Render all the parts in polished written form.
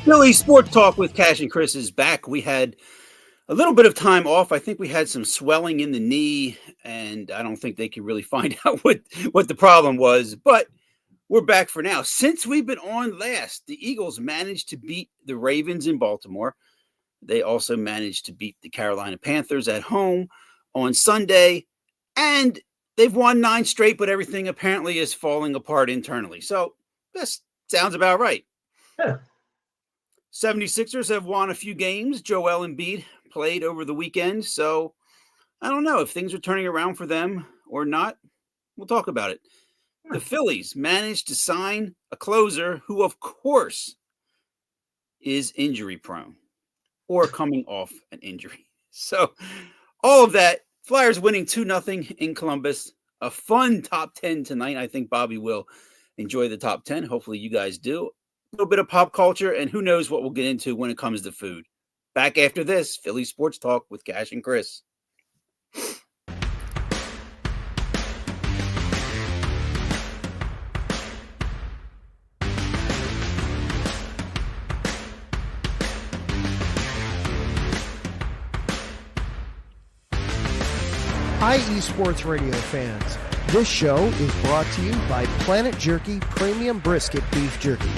Philly Sports Talk with Cash and Chris is back. We had a little bit of time off. I think we had some swelling in the knee, and I don't think they could really find out what the problem was. But we're back for now. Since we've been on last, the Eagles managed to beat the Ravens in Baltimore. They also managed to beat the Carolina Panthers at home on Sunday, and they've won 9 straight, but everything apparently is falling apart internally. So this sounds about right. Yeah. 76ers have won a few games. Joel Embiid played over the weekend. So I don't know if things are turning around for them or not. We'll talk about it. The Phillies managed to sign a closer who, of course, is injury prone or coming off an injury. So all of that, Flyers winning 2-0 in Columbus. A fun top 10 tonight. I think Bobby will enjoy the top 10. Hopefully you guys do. A little bit of pop culture, and who knows what we'll get into when it comes to food. Back after this, Philly Sports Talk with Cash and Chris. IE Sports Radio fans, this show is brought to you by Planet Jerky Premium Brisket Beef Jerky.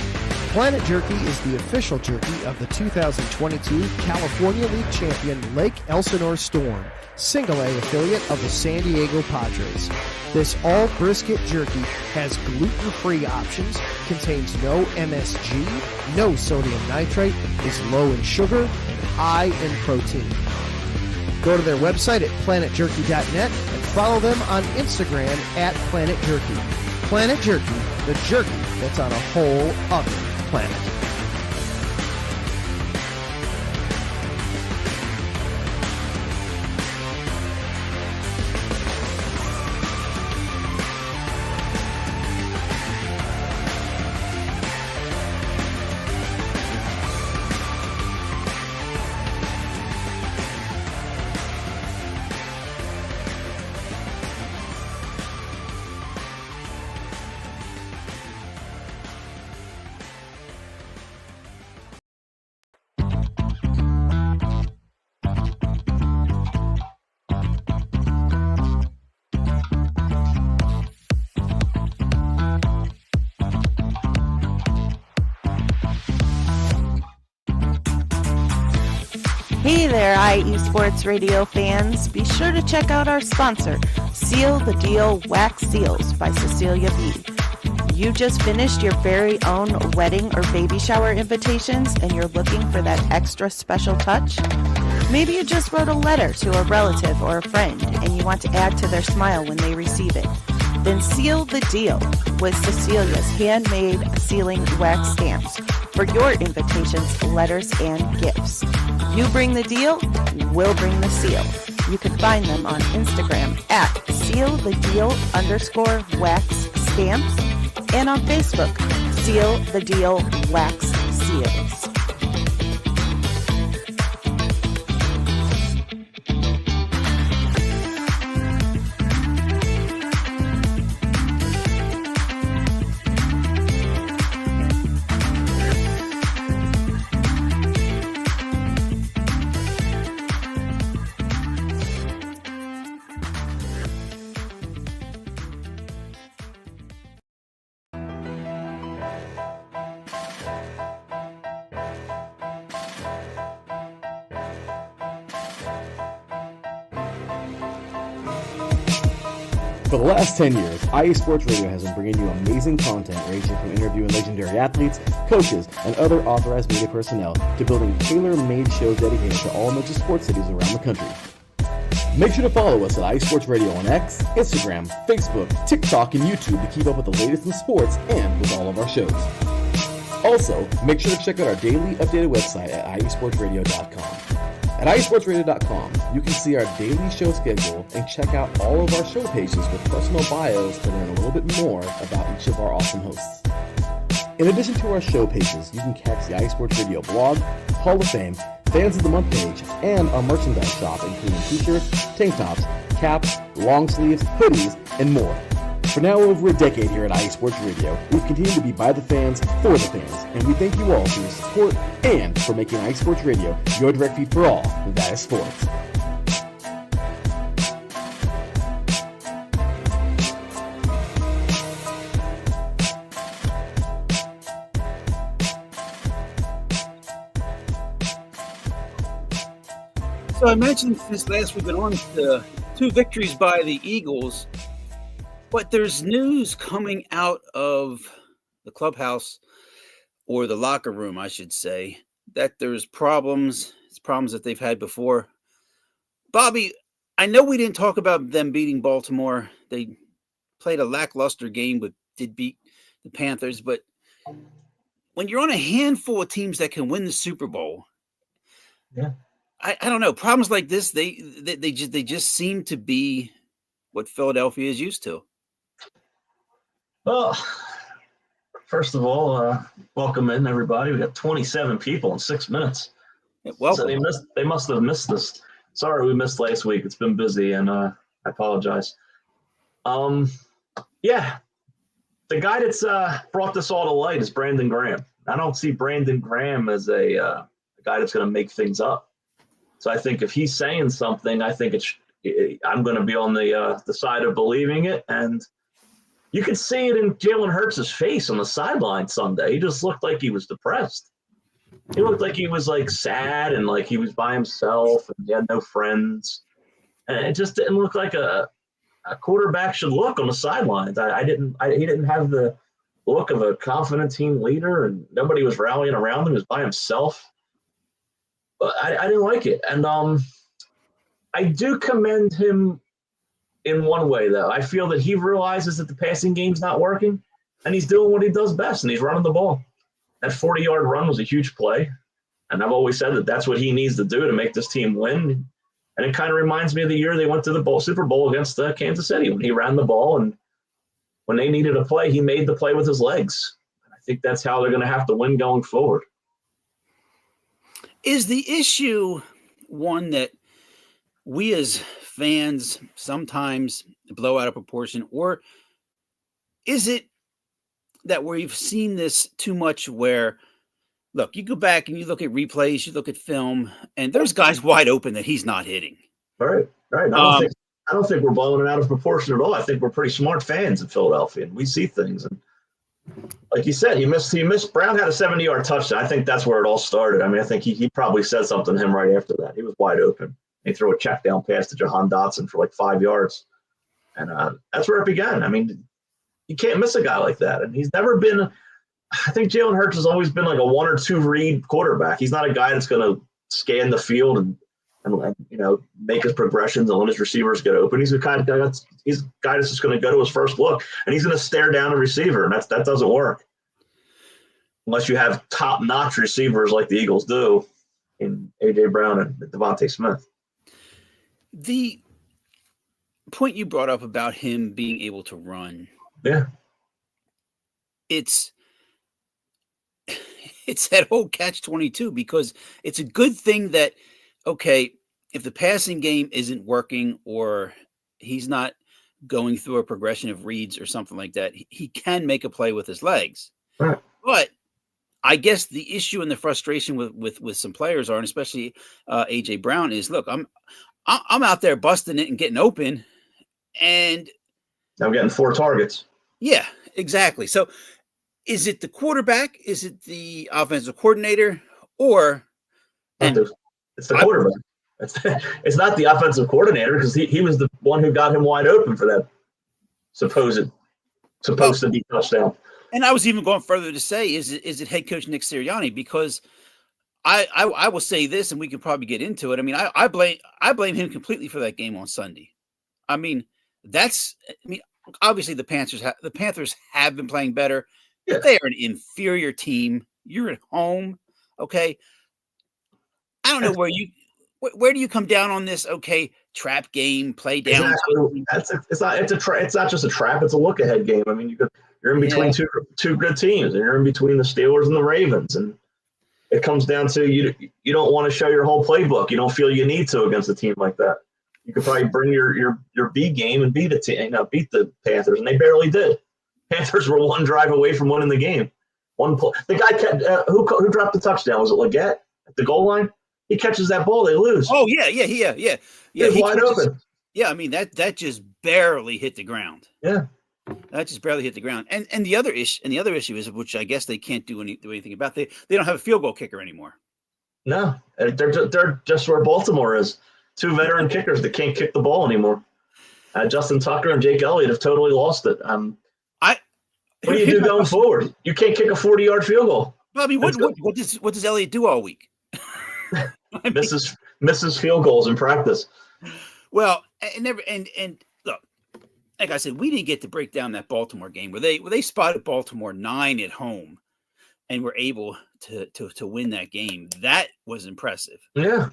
Planet Jerky is the official jerky of the 2022 California League champion Lake Elsinore Storm, single A affiliate of the San Diego Padres. This all brisket jerky has gluten-free options, contains no MSG, no sodium nitrate, is low in sugar, and high in protein. Go to their website at planetjerky.net and follow them on Instagram at Planet Jerky. Planet Jerky, the jerky that's on a whole other planet. Hey there, IE Sports Radio fans. Be sure to check out our sponsor, Seal the Deal Wax Seals by Cecilia B. You just finished your very own wedding or baby shower invitations and you're looking for that extra special touch? Maybe you just wrote a letter to a relative or a friend and you want to add to their smile when they receive it. Then seal the deal with Cecilia's handmade sealing wax stamps for your invitations, letters, and gifts. You bring the deal, we'll bring the seal. You can find them on Instagram at sealthedeal_wax stamps and on Facebook, Seal the Deal Wax Seals. For the last 10 years, IE Sports Radio has been bringing you amazing content ranging from interviewing legendary athletes, coaches, and other authorized media personnel to building tailor-made shows dedicated to all major sports cities around the country. Make sure to follow us at IE Sports Radio on X, Instagram, Facebook, TikTok, and YouTube to keep up with the latest in sports and with all of our shows. Also, make sure to check out our daily updated website at iesportsradio.com. At iesportsradio.com, you can see our daily show schedule and check out all of our show pages with personal bios to learn a little bit more about each of our awesome hosts. In addition to our show pages, you can catch the IE Sports Radio blog, Hall of Fame, Fans of the Month page, and our merchandise shop including t-shirts, tank tops, caps, long sleeves, hoodies, and more. For now over a decade here at IE Sports Radio, we've continued to be by the fans, for the fans, and we thank you all for your support and for making IE Sports Radio your direct feed for all that is sports. So I mentioned since last we've been on the 2 victories by the Eagles, but there's news coming out of the clubhouse, or the locker room, I should say, that there's problems. It's problems that they've had before. Bobby, I know we didn't talk about them beating Baltimore. They played a lackluster game, but did beat the Panthers. But when you're on a handful of teams that can win the Super Bowl, yeah. I don't know. Problems like this, they just seem to be what Philadelphia is used to. Well, first of all, welcome in everybody. We got 27 people in 6 minutes. Welcome. So they must have missed this. Sorry we missed last week. It's been busy, and I apologize. Yeah, the guy that's brought this all to light is Brandon Graham. I don't see Brandon Graham as a guy that's going to make things up. So I think if he's saying something, I think I'm going to be on the side of believing it. And you could see it in Jalen Hurts' face on the sideline Sunday. He just looked like he was depressed. He looked like he was like sad and like he was by himself and he had no friends. And it just didn't look like a quarterback should look on the sidelines. He didn't have the look of a confident team leader, and nobody was rallying around him. He was by himself. But I didn't like it. And I do commend him in one way, though. I feel that he realizes that the passing game's not working, and he's doing what he does best, and he's running the ball. That 40-yard run was a huge play, and I've always said that that's what he needs to do to make this team win. And it kind of reminds me of the year they went to the Super Bowl against Kansas City when he ran the ball, and when they needed a play, he made the play with his legs. I think that's how they're going to have to win going forward. Is the issue one that we as fans sometimes blow out of proportion, or is it that we've seen this too much where, look, you go back and you look at replays, you look at film, and there's guys wide open that he's not hitting. Right. I don't think we're blowing it out of proportion at all. I think we're pretty smart fans in Philadelphia, and we see things. And like you said, he missed. Brown had a 70-yard touchdown. I think that's where it all started. I mean, I think he probably said something to him right after that. He was wide open. He threw a check down pass to Jahan Dotson for like 5 yards. And that's where it began. I mean, you can't miss a guy like that. And he's never been – I think Jalen Hurts has always been like a 1 or 2 read quarterback. He's not a guy that's going to scan the field and make his progressions and let his receivers get open. He's a kind of guy that's just going to go to his first look, and he's going to stare down a receiver, and that doesn't work unless you have top-notch receivers like the Eagles do in A.J. Brown and Devontae Smith. The point you brought up about him being able to run, yeah, it's that whole catch-22, because it's a good thing that, okay, if the passing game isn't working or he's not going through a progression of reads or something like that, he can make a play with his legs. Right. But I guess the issue and the frustration with some players are, and especially A.J. Brown, is, look, I'm out there busting it and getting open, and I'm getting 4 targets. Yeah, exactly. So is it the quarterback? Is it the offensive coordinator? Or it's the quarterback. It's not the offensive coordinator, because he was the one who got him wide open for that supposed to be touchdown. And I was even going further to say, is it head coach Nick Sirianni? Because I will say this, and we can probably get into it. I mean, I blame him completely for that game on Sunday. I mean, obviously the Panthers have been playing better. Yeah. They are an inferior team. You're at home, okay? I don't know where do you come down on this? Okay, trap game, play down. Exactly. It's not just a trap. It's a look ahead game. I mean, you're in between two good teams, and you're in between the Steelers and the Ravens, and it comes down to you don't want to show your whole playbook. You don't feel you need to against a team like that. You could probably bring your B game and beat the Panthers, and they barely did. Panthers were one drive away from winning the game. The guy who dropped the touchdown, was it Leggett at the goal line? He catches that ball, they lose. Oh yeah. He's wide open. Yeah, I mean that just barely hit the ground. Yeah, that just barely hit the ground. And the other issue is, which I guess they can't do anything about. They don't have a field goal kicker anymore. No, they're just where Baltimore is. 2 veteran kickers that can't kick the ball anymore. Justin Tucker and Jake Elliott have totally lost it. What do you do going forward? You can't kick a 40-yard field goal. Bobby, what does Elliott do all week? Misses field goals in practice. Well, and look, like I said, we didn't get to break down that Baltimore game where they spotted Baltimore 9 at home and were able to win that game. That was impressive. Yeah.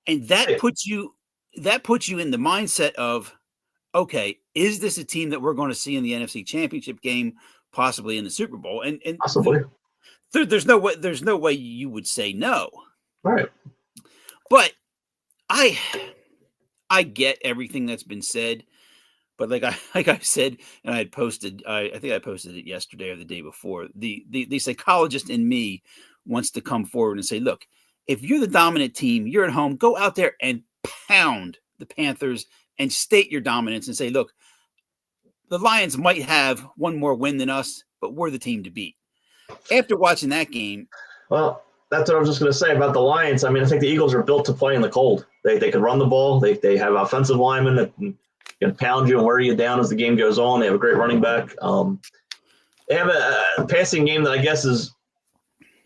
And that puts you in the mindset of, okay, is this a team that we're going to see in the NFC Championship game, possibly in the Super Bowl? And possibly. There's no way you would say no. Right. But I get everything that's been said, but like I said, and I think I posted it yesterday or the day before. The psychologist in me wants to come forward and say, look, if you're the dominant team, you're at home, go out there and pound the Panthers and state your dominance and say, look, the Lions might have one more win than us, but we're the team to beat. After watching that game. Well, that's what I was just going to say about the Lions. I mean, I think the Eagles are built to play in the cold. They can run the ball. They have offensive linemen that can pound you and wear you down as the game goes on. They have a great running back. They have a passing game that I guess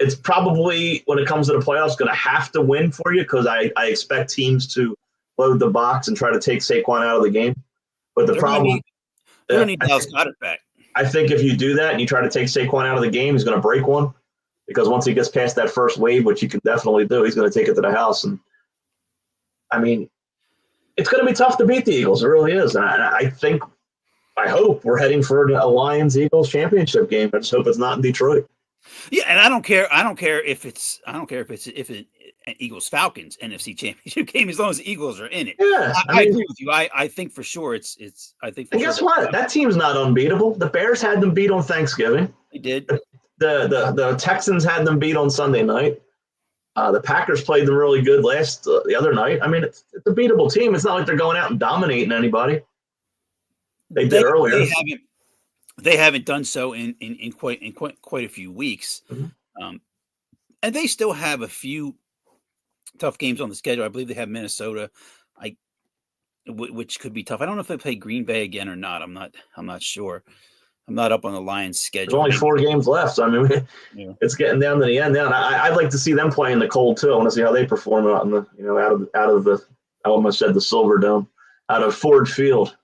it's probably, when it comes to the playoffs, going to have to win for you, because I expect teams to load the box and try to take Saquon out of the game. But the problem – they're going to need Dallas Goedert back. I think if you do that and you try to take Saquon out of the game, he's going to break one, because once he gets past that first wave, which he can definitely do, he's going to take it to the house. And, I mean, it's going to be tough to beat the Eagles. It really is. And I hope we're heading for a Lions-Eagles championship game. I just hope it's not in Detroit. Yeah, and I don't care if it's an Eagles Falcons NFC Championship game, as long as the Eagles are in it. Yeah, I agree with you. I think for sure it's. I think. For and sure guess what? That team's not unbeatable. The Bears had them beat on Thanksgiving. They did. The Texans had them beat on Sunday night. The Packers played them really good the other night. I mean, it's a beatable team. It's not like they're going out and dominating anybody. They did earlier. They haven't done so in quite a few weeks, and they still have a few tough games on the schedule. I believe they have Minnesota, which could be tough. I don't know if they play Green Bay again or not. I'm not sure. I'm not up on the Lions' schedule. There's only 4 games left, so I mean, It's getting down to the end now. And I'd like to see them play in the cold too. I want to see how they perform out in the out of the I almost said the Silver Dome, out of Ford Field.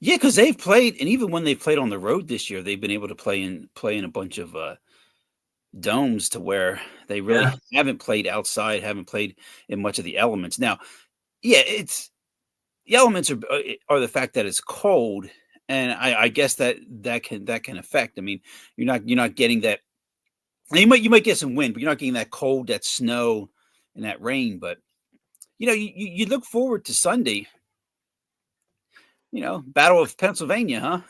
Yeah, because they've played, and even when they've played on the road this year, they've been able to play in a bunch of domes to where they really haven't played outside, haven't played in much of the elements. Now, it's the elements are the fact that it's cold, and I guess that can affect. I mean, you're not getting that. You might get some wind, but you're not getting that cold, that snow, and that rain. But you look forward to Sunday. Battle of Pennsylvania, huh?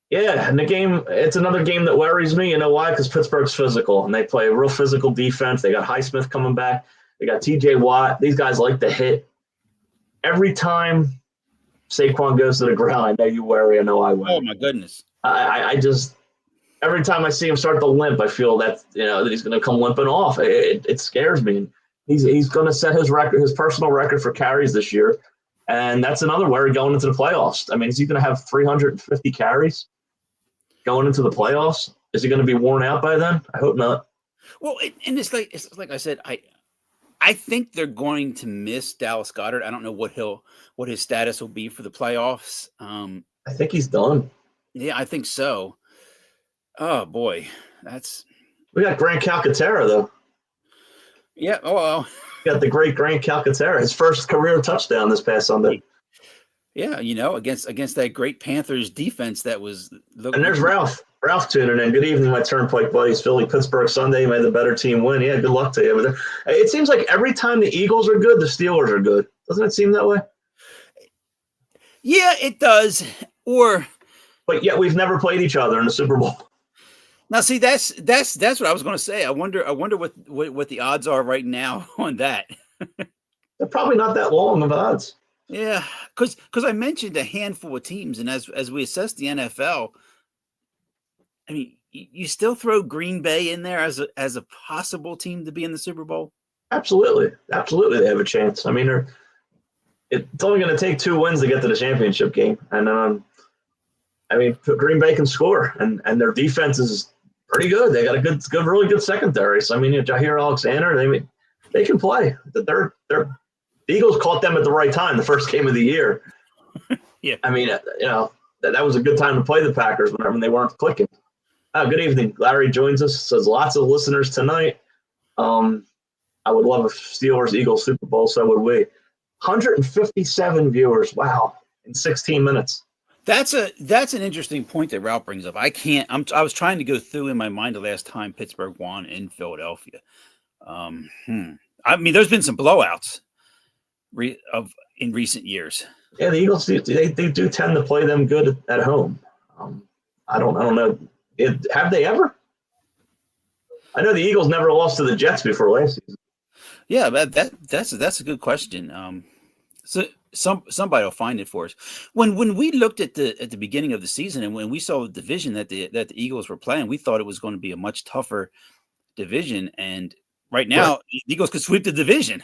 Yeah, and it's another game that worries me. You know why? Because Pittsburgh's physical, and they play a real physical defense. They got Highsmith coming back. They got T.J. Watt. These guys like to hit. Every time Saquon goes to the ground, I know you worry. I know I worry. Oh, my goodness. I just – every time I see him start to limp, I feel that he's going to come limping off. It scares me. He's going to set his personal record for carries this year. And that's another worry going into the playoffs. I mean, is he going to have 350 carries going into the playoffs? Is he going to be worn out by then? I hope not. Well, and it's like I said, I think they're going to miss Dallas Goedert. I don't know what his status will be for the playoffs. I think he's done. Yeah, I think so. Oh boy, we got Grant Calcaterra though. Yeah. Oh well. Got the great Grant Calcaterra, his first career touchdown this past Sunday. Yeah, against that great Panthers defense that was. And there's Ralph tuning in. Good evening, my Turnpike buddies. Philly-Pittsburgh Sunday made the better team win. Yeah, good luck to you. It seems like every time the Eagles are good, the Steelers are good. Doesn't it seem that way? Yeah, it does. But yet we've never played each other in the Super Bowl. Now, see, that's what I was going to say. I wonder what the odds are right now on that. They're probably not that long of odds. Yeah, because I mentioned a handful of teams, and as we assess the NFL, I mean, you still throw Green Bay in there as a possible team to be in the Super Bowl. Absolutely, they have a chance. I mean, it's only going to take 2 wins to get to the championship game, and I mean, Green Bay can score, and their defense is pretty good. They got a good, really good secondary. So I mean, Jair Alexander, they can play. The Eagles caught them at the right time, the first game of the year. Yeah, I mean, that was a good time to play the Packers when they weren't clicking. Good evening, Larry joins us. Says lots of listeners tonight. I would love a Steelers-Eagles Super Bowl. So would we. 157 viewers. Wow, in 16 minutes. That's an interesting point that Ralph brings up. I was trying to go through in my mind the last time Pittsburgh won in Philadelphia. I mean, there's been some blowouts in recent years. Yeah, the Eagles they do tend to play them good at home. I don't know. Have they ever? I know the Eagles never lost to the Jets before last season. Yeah, that's a good question. So somebody will find it for us. When we looked at the beginning of the season and when we saw the division that the Eagles were playing, we thought it was going to be a much tougher division. And right now, the Eagles could sweep the division.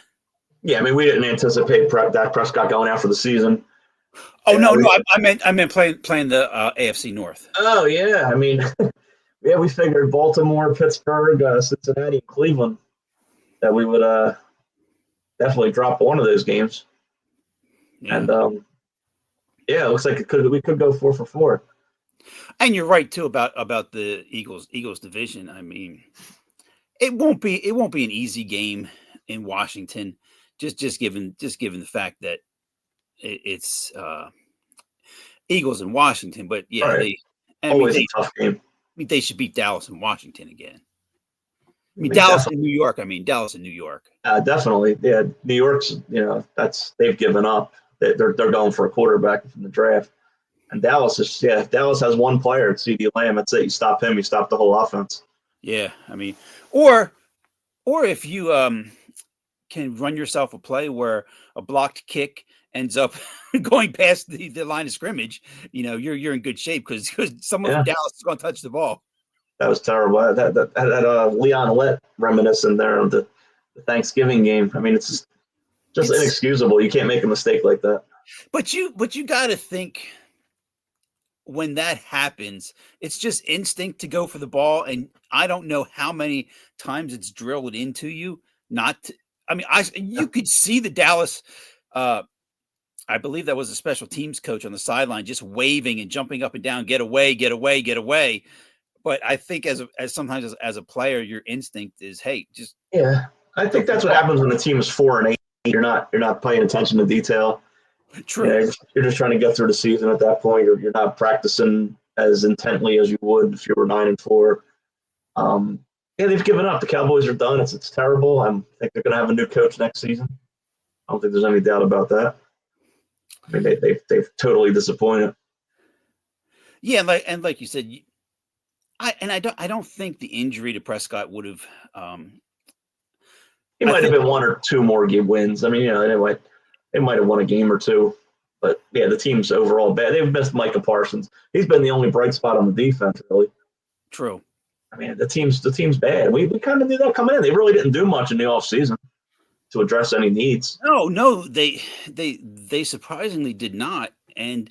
Yeah, I mean, we didn't anticipate Dak Prescott going out for the season. Oh no, I meant playing the AFC North. Oh yeah, I mean, yeah, we figured Baltimore, Pittsburgh, Cincinnati, and Cleveland that we would definitely drop one of those games. Yeah. And it looks like we could go 4 for 4. And you're right too about the Eagles division. I mean, it won't be an easy game in Washington. Just given the fact that it's Eagles in Washington, but yeah, right. Always a tough game. I mean, they should beat Dallas and Washington again. I mean, Dallas and New York. Definitely, yeah. New York's, they've given up. They're going for a quarterback from the draft, and Dallas if Dallas has one player, it's CeeDee Lamb. That's it. You stop him, you stop the whole offense. Yeah, I mean, or if you can run yourself a play where a blocked kick ends up going past the line of scrimmage, you're in good shape because someone from Dallas is going to touch the ball. That was terrible. That Leon Lett reminiscent there of the Thanksgiving game. I mean, it's inexcusable. You can't make a mistake like that. But you got to think when that happens, it's just instinct to go for the ball. And I don't know how many times it's drilled into you not to. I mean, you could see the Dallas. I believe that was a special teams coach on the sideline, just waving and jumping up and down, get away, get away, get away. But I think as sometimes as a player, your instinct is, hey, just I think that's what happens when the team is 4-8. You're not paying attention to detail. True. You're just trying to get through the season at that point. You're not practicing as intently as you would if you were 9-4. They've given up. The Cowboys are done. It's terrible. I think they're going to have a new coach next season. I don't think there's any doubt about that. I mean, they've totally disappointed. Yeah, like you said, I don't think the injury to Prescott would have. He might have been 1 or 2 more game wins. I mean, they might have won a game or 2, but yeah, the team's overall bad. They've missed Micah Parsons. He's been the only bright spot on the defense, really. True. I mean, the team's bad. We kind of knew that coming in. They really didn't do much in the offseason to address any needs. No, they surprisingly did not, and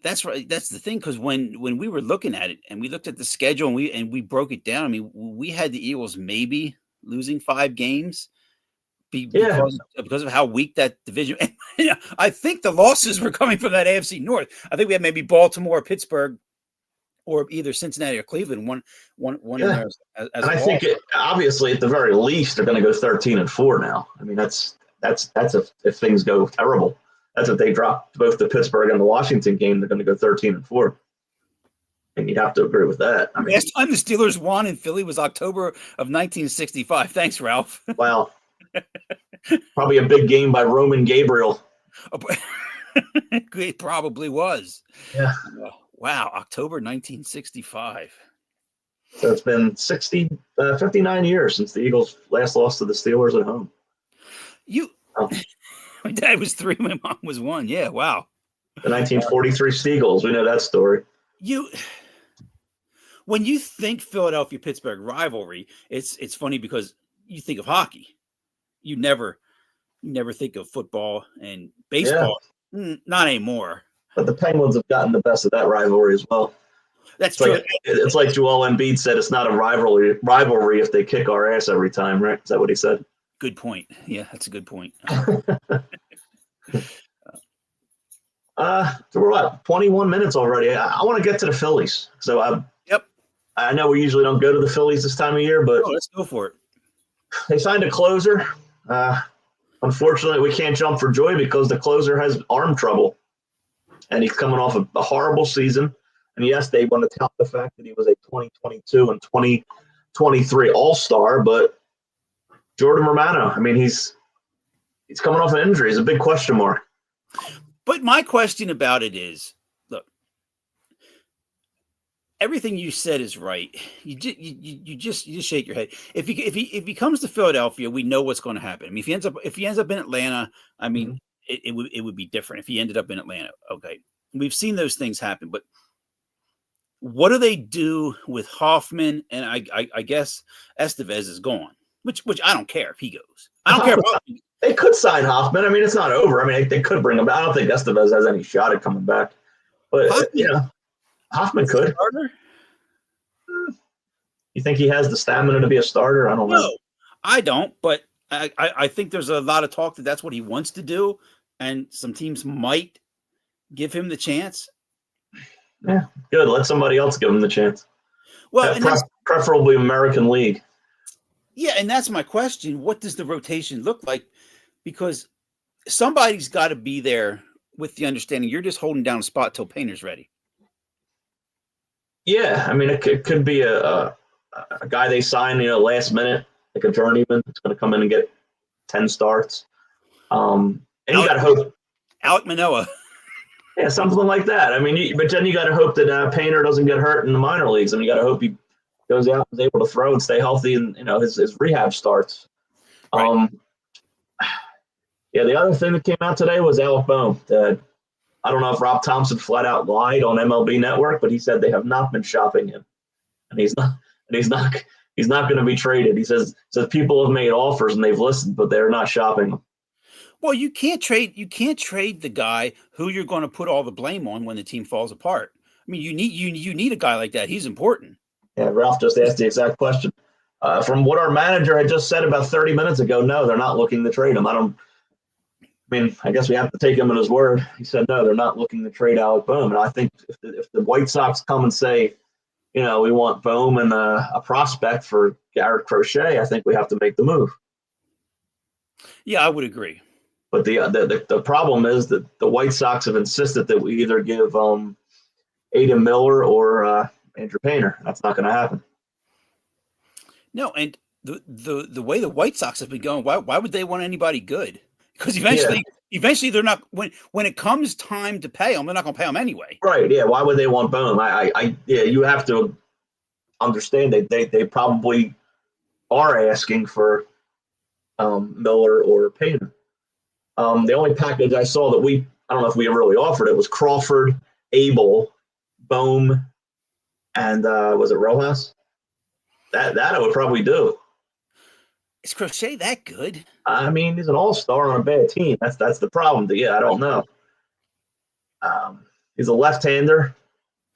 that's right. That's the thing, because when we were looking at it and we looked at the schedule and we broke it down, I mean, we had the Eagles maybe losing 5 games because of how weak that division. And, I think the losses were coming from that AFC North. I think we had maybe Baltimore, Pittsburgh, or either Cincinnati or Cleveland. One yeah. As and I think obviously at the very least they're going to go 13-4 now. I mean that's if things go terrible. That's if they drop both the Pittsburgh and the Washington game, they're going to go 13-4. And you'd have to agree with that. I mean, last time the Steelers won in Philly was October of 1965. Thanks, Ralph. Wow. Probably a big game by Roman Gabriel. It probably was. Yeah. Wow, October 1965. So it's been 59 years since the Eagles last lost to the Steelers at home. Oh. My dad was 3, my mom was 1. Yeah, wow. The 1943 Steagles, we know that story. When you think Philadelphia-Pittsburgh rivalry, it's funny because you think of hockey. You never think of football and baseball. Yeah. Not anymore. But the Penguins have gotten the best of that rivalry as well. That's true. It's like Joel Embiid said, it's not a rivalry if they kick our ass every time, right? Is that what he said? Good point. Yeah, that's a good point. So we're at 21 minutes already. I want to get to the Phillies. So I know we usually don't go to the Phillies this time of year, but let's go for it. They signed a closer. Unfortunately, we can't jump for joy because the closer has arm trouble, and he's coming off a horrible season. And yes, they want to tout the fact that he was a 2022 and 2023 All-Star, but Jordan Romano, I mean, he's coming off an injury. He's a big question mark. But my question about it is, look, everything you said is right. You just shake your head. If he comes to Philadelphia, we know what's going to happen. I mean, if he ends up in Atlanta, I mean, it would be different if he ended up in Atlanta. Okay, we've seen those things happen, but what do they do with Hoffman? And I guess Estevez is gone, which I don't care if he goes. I don't care about him. They could sign Hoffman. I mean, it's not over. I mean, they could bring him back. I don't think Estevez has any shot at coming back. But, Hoffman could. You think he has the stamina to be a starter? I don't know. No, I don't. But I think there's a lot of talk that that's what he wants to do. And some teams might give him the chance. Yeah, good. Let somebody else give him the chance. Well, preferably American League. Yeah, and that's my question. What does the rotation look like? Because somebody's got to be there with the understanding you're just holding down a spot till Painter's ready. Yeah, I mean, it could be a guy they sign, last minute, like a journeyman that's going to come in and get 10 starts. And you got to hope. Alek Manoah. Yeah, something like that. I mean, but then you got to hope that Painter doesn't get hurt in the minor leagues. I mean, you got to hope he goes out and is able to throw and stay healthy and, his rehab starts. Right. The other thing that came out today was Alec Bohm. I don't know if Rob Thompson flat out lied on MLB Network, but he said they have not been shopping him, and he's not going to be traded. He says people have made offers and they've listened, but they're not shopping him. Well, you can't trade the guy who you're going to put all the blame on when the team falls apart. I mean, you need a guy like that. He's important. Yeah, Ralph just asked the exact question. From what our manager had just said about 30 minutes ago, no, they're not looking to trade him. I guess we have to take him at his word. He said, no, they're not looking to trade Alec Bohm. And I think if the White Sox come and say, we want Bohm and a prospect for Garrett Crochet, I think we have to make the move. Yeah, I would agree. But the problem is that the White Sox have insisted that we either give Adam Miller or Andrew Painter. That's not going to happen. No, and the way the White Sox have been going, why would they want anybody good? Because eventually they're not. When it comes time to pay them, they're not going to pay them anyway. Right? Yeah. Why would they want Bohm? You have to understand that they probably are asking for Miller or Painter. The only package I saw that I don't know if we really offered it was Crawford, Abel, Bohm, and was it Rojas? That I would probably do. Is Crochet that good? I mean, he's an all-star on a bad team. That's the problem. I don't know. He's a left-hander.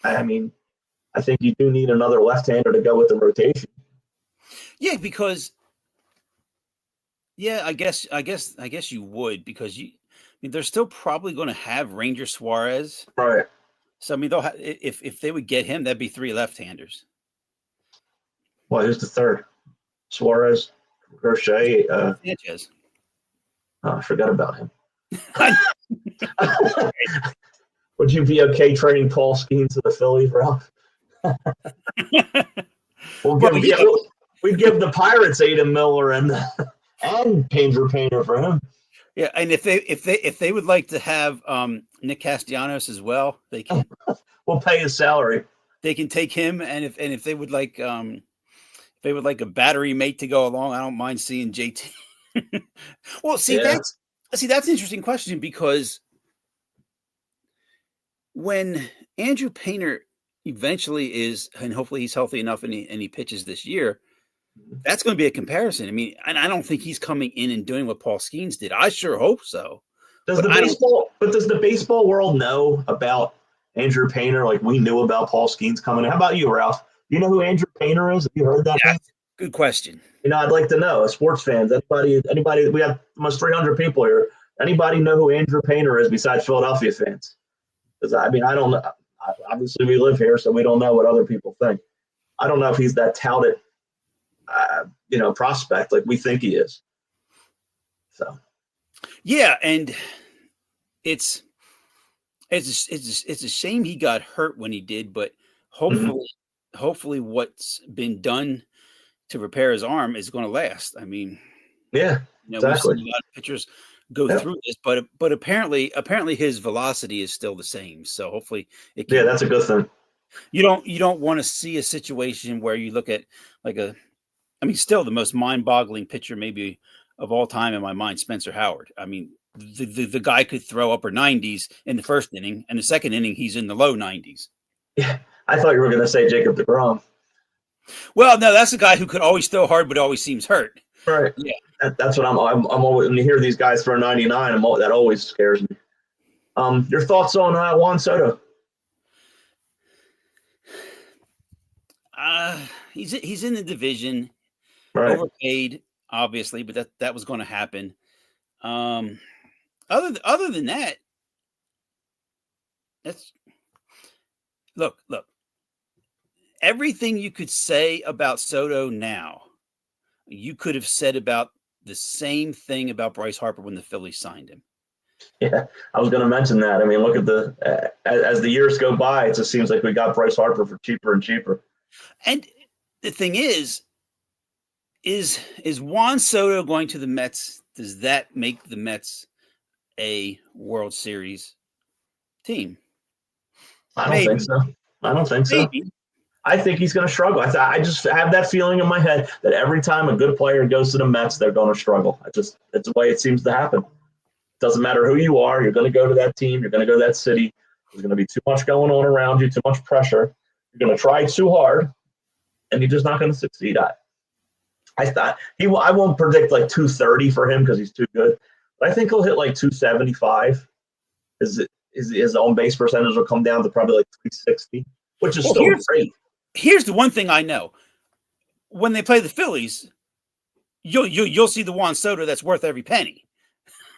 I mean, I think you do need another left-hander to go with the rotation. Yeah, because I guess you would, because they're still probably going to have Ranger Suarez. Right. So I mean, they'll if they would get him, that'd be 3 left-handers. Well, who's the third? Suarez, Crochet, Sanchez. Oh, I forgot about him. Would you be okay trading Paul Skeens to the Phillies, Ralph? We'd give the Pirates Adam Miller and Painter for him. Yeah, and if they would like to have Nick Castellanos as well, they can. We'll pay his salary. They can take him, and if they would like a battery mate to go along, I don't mind seeing JT. Well, see Yeah. that's an interesting question, because when Andrew Painter eventually is, and hopefully he's healthy enough and he pitches this year, that's going to be a comparison. I mean, and I don't think he's coming in and doing what Paul Skeens did. I sure hope so. Does the baseball world know about Andrew Painter like we knew about Paul Skeens coming in? How about you, Ralph? Do you know who Andrew Painter is? Have you heard that? Yeah, good question. I'd like to know, as sports fans, anybody, we have almost 300 people here. Anybody know who Andrew Painter is besides Philadelphia fans? Because, I don't know. Obviously, we live here, so we don't know what other people think. I don't know if he's that touted, prospect like we think he is. So, yeah, and it's a shame he got hurt when he did, but hopefully what's been done to repair his arm is going to last. I mean, yeah, exactly. We've seen a lot of pitchers go through this, but apparently his velocity is still the same. So hopefully it can. Yeah, that's a good thing. You don't want to see a situation where you look at still the most mind-boggling pitcher maybe of all time in my mind, Spencer Howard. I mean, the guy could throw upper 90s in the first inning, and the second inning he's in the low 90s. Yeah, I thought you were going to say Jacob deGrom. Well, no, that's a guy who could always throw hard, but always seems hurt. Right. Yeah. That's what I'm always, when you hear these guys throw 99, that always scares me. Your thoughts on Juan Soto? He's in the division, Right. Overpaid, obviously, but that was going to happen. Other than that, look. Everything you could say about Soto now, you could have said about the same thing about Bryce Harper when the Phillies signed him. Yeah, I was going to mention that. I mean, look at as the years go by, it just seems like we got Bryce Harper for cheaper and cheaper. And the thing is Juan Soto going to the Mets? Does that make the Mets a World Series team? I don't think so. Maybe. I think he's going to struggle. I just have that feeling in my head that every time a good player goes to the Mets, they're going to struggle. It's the way it seems to happen. Doesn't matter who you are. You're going to go to that team. You're going to go to that city. There's going to be too much going on around you, too much pressure. You're going to try too hard, and you're just not going to succeed at it. I won't predict like 230 for him because he's too good, but I think he'll hit like 275. His own base percentage will come down to probably like 360, which is still great. Here's the one thing I know: when they play the Phillies, you'll see the Juan Soto that's worth every penny.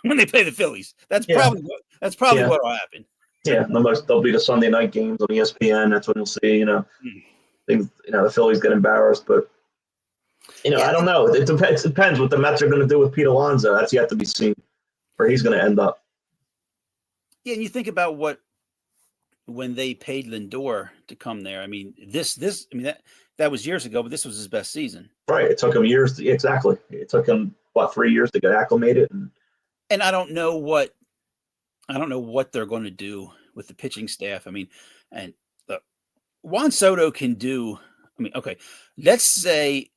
When they play the Phillies, that's probably what will happen. Yeah, there'll be the Sunday night games on ESPN. That's when you'll see. Things. The Phillies get embarrassed, but I don't know. It depends what the Mets are going to do with Pete Alonso. That's yet to be seen, where he's going to end up. Yeah, and you think about when they paid Lindor to come there. I mean, that was years ago, but this was his best season. Right. It took him years. Exactly. It took him 3 years to get acclimated. And I don't know what they're going to do with the pitching staff. I mean, and look, Juan Soto can do. I mean, okay, let's say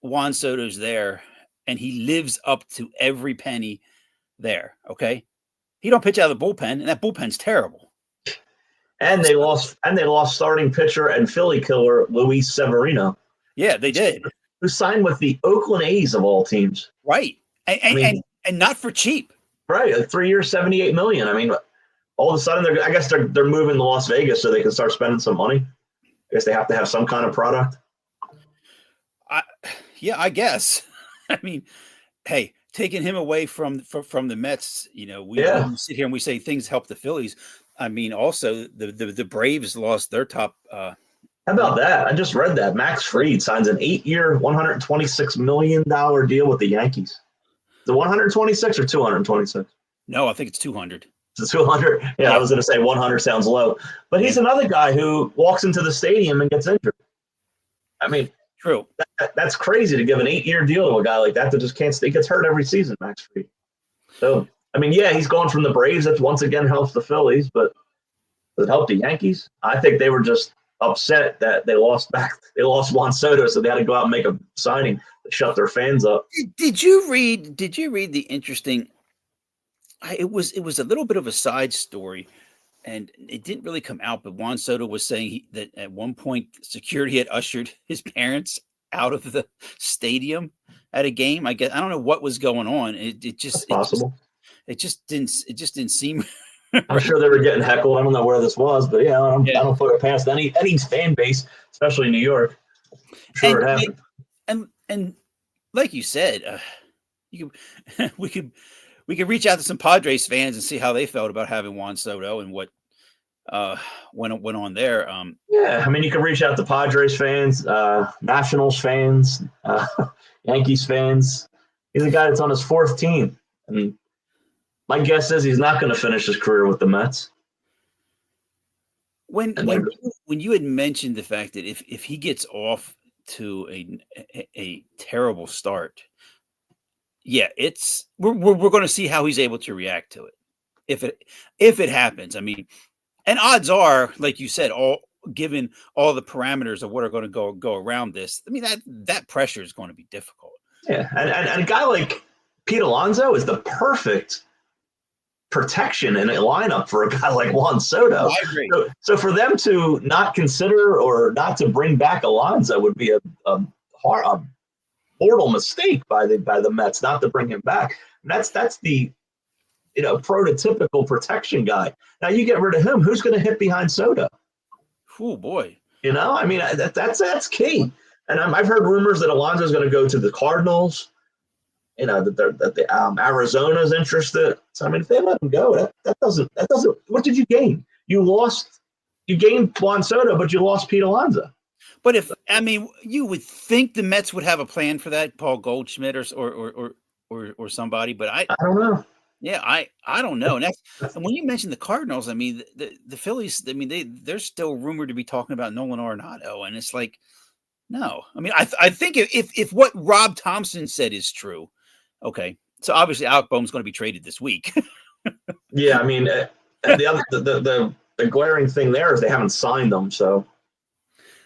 Juan Soto's there and he lives up to every penny there. Okay, he don't pitch out of the bullpen, and that bullpen's terrible. And they lost starting pitcher and Philly killer Luis Severino. Yeah, they did. Who signed with the Oakland A's of all teams. Right. And not for cheap. Right. Like 3 years, $78 million. I mean, all of a sudden they're moving to Las Vegas so they can start spending some money. I guess they have to have some kind of product. I guess. I mean, hey, taking him away from the Mets, we sit here and we say things help the Phillies. I mean, also the Braves lost their top. How about that? I just read that Max Fried signs an 8-year, $126 million deal with the Yankees. The 126 or 226? No, I think it's 200. It's 200. Yeah, I was going to say 100 sounds low, but he's another guy who walks into the stadium and gets injured. I mean, true. That's crazy to give an 8-year deal to a guy like that just can't stay. He gets hurt every season, Max Fried. So, I mean, yeah, he's going from the Braves. That once again helps the Phillies, but does it help the Yankees? I think they were just upset that they lost Juan Soto, so they had to go out and make a signing to shut their fans up. Did you read the interesting? It was a little bit of a side story, and it didn't really come out. But Juan Soto was saying that at one point security had ushered his parents out of the stadium at a game. I guess I don't know what was going on. It just possible. It just didn't seem. I'm sure they were getting heckled. I don't know where this was, but yeah, I don't put it past any fan base, especially in New York. I'm sure it happened. And like you said, we could reach out to some Padres fans and see how they felt about having Juan Soto and what went on there. Yeah, I mean, you can reach out to Padres fans, Nationals fans, Yankees fans. He's a guy that's on his fourth team, and my guess is he's not going to finish his career with the Mets. When you had mentioned the fact that if he gets off to a terrible start, yeah, we're going to see how he's able to react to it if it happens. I mean, and odds are, like you said, given all the parameters of what are going to go around this, I mean that pressure is going to be difficult. Yeah, and a guy like Pete Alonso is the perfect protection in a lineup for a guy like Juan Soto. I agree. So for them to not consider or not to bring back Alonso would be a mortal mistake by the Mets not to bring him back. And that's the prototypical protection guy. Now you get rid of him, who's going to hit behind Soto? Oh boy. I mean that's key. And I've heard rumors that Alonso is going to go to the Cardinals. That Arizona's interested. So I mean, if they let him go, that doesn't. What did you gain? You gained Juan Soto, but you lost Pete Alonso. But you would think the Mets would have a plan for that, Paul Goldschmidt or somebody. But I don't know. Yeah, I don't know. And when you mentioned the Cardinals, I mean the Phillies. I mean they're still rumored to be talking about Nolan Arenado, and it's like, no. I mean I think if what Rob Thompson said is true. Okay, so obviously Alec Boehm's going to be traded this week. Yeah, I mean, the glaring thing there is they haven't signed him, so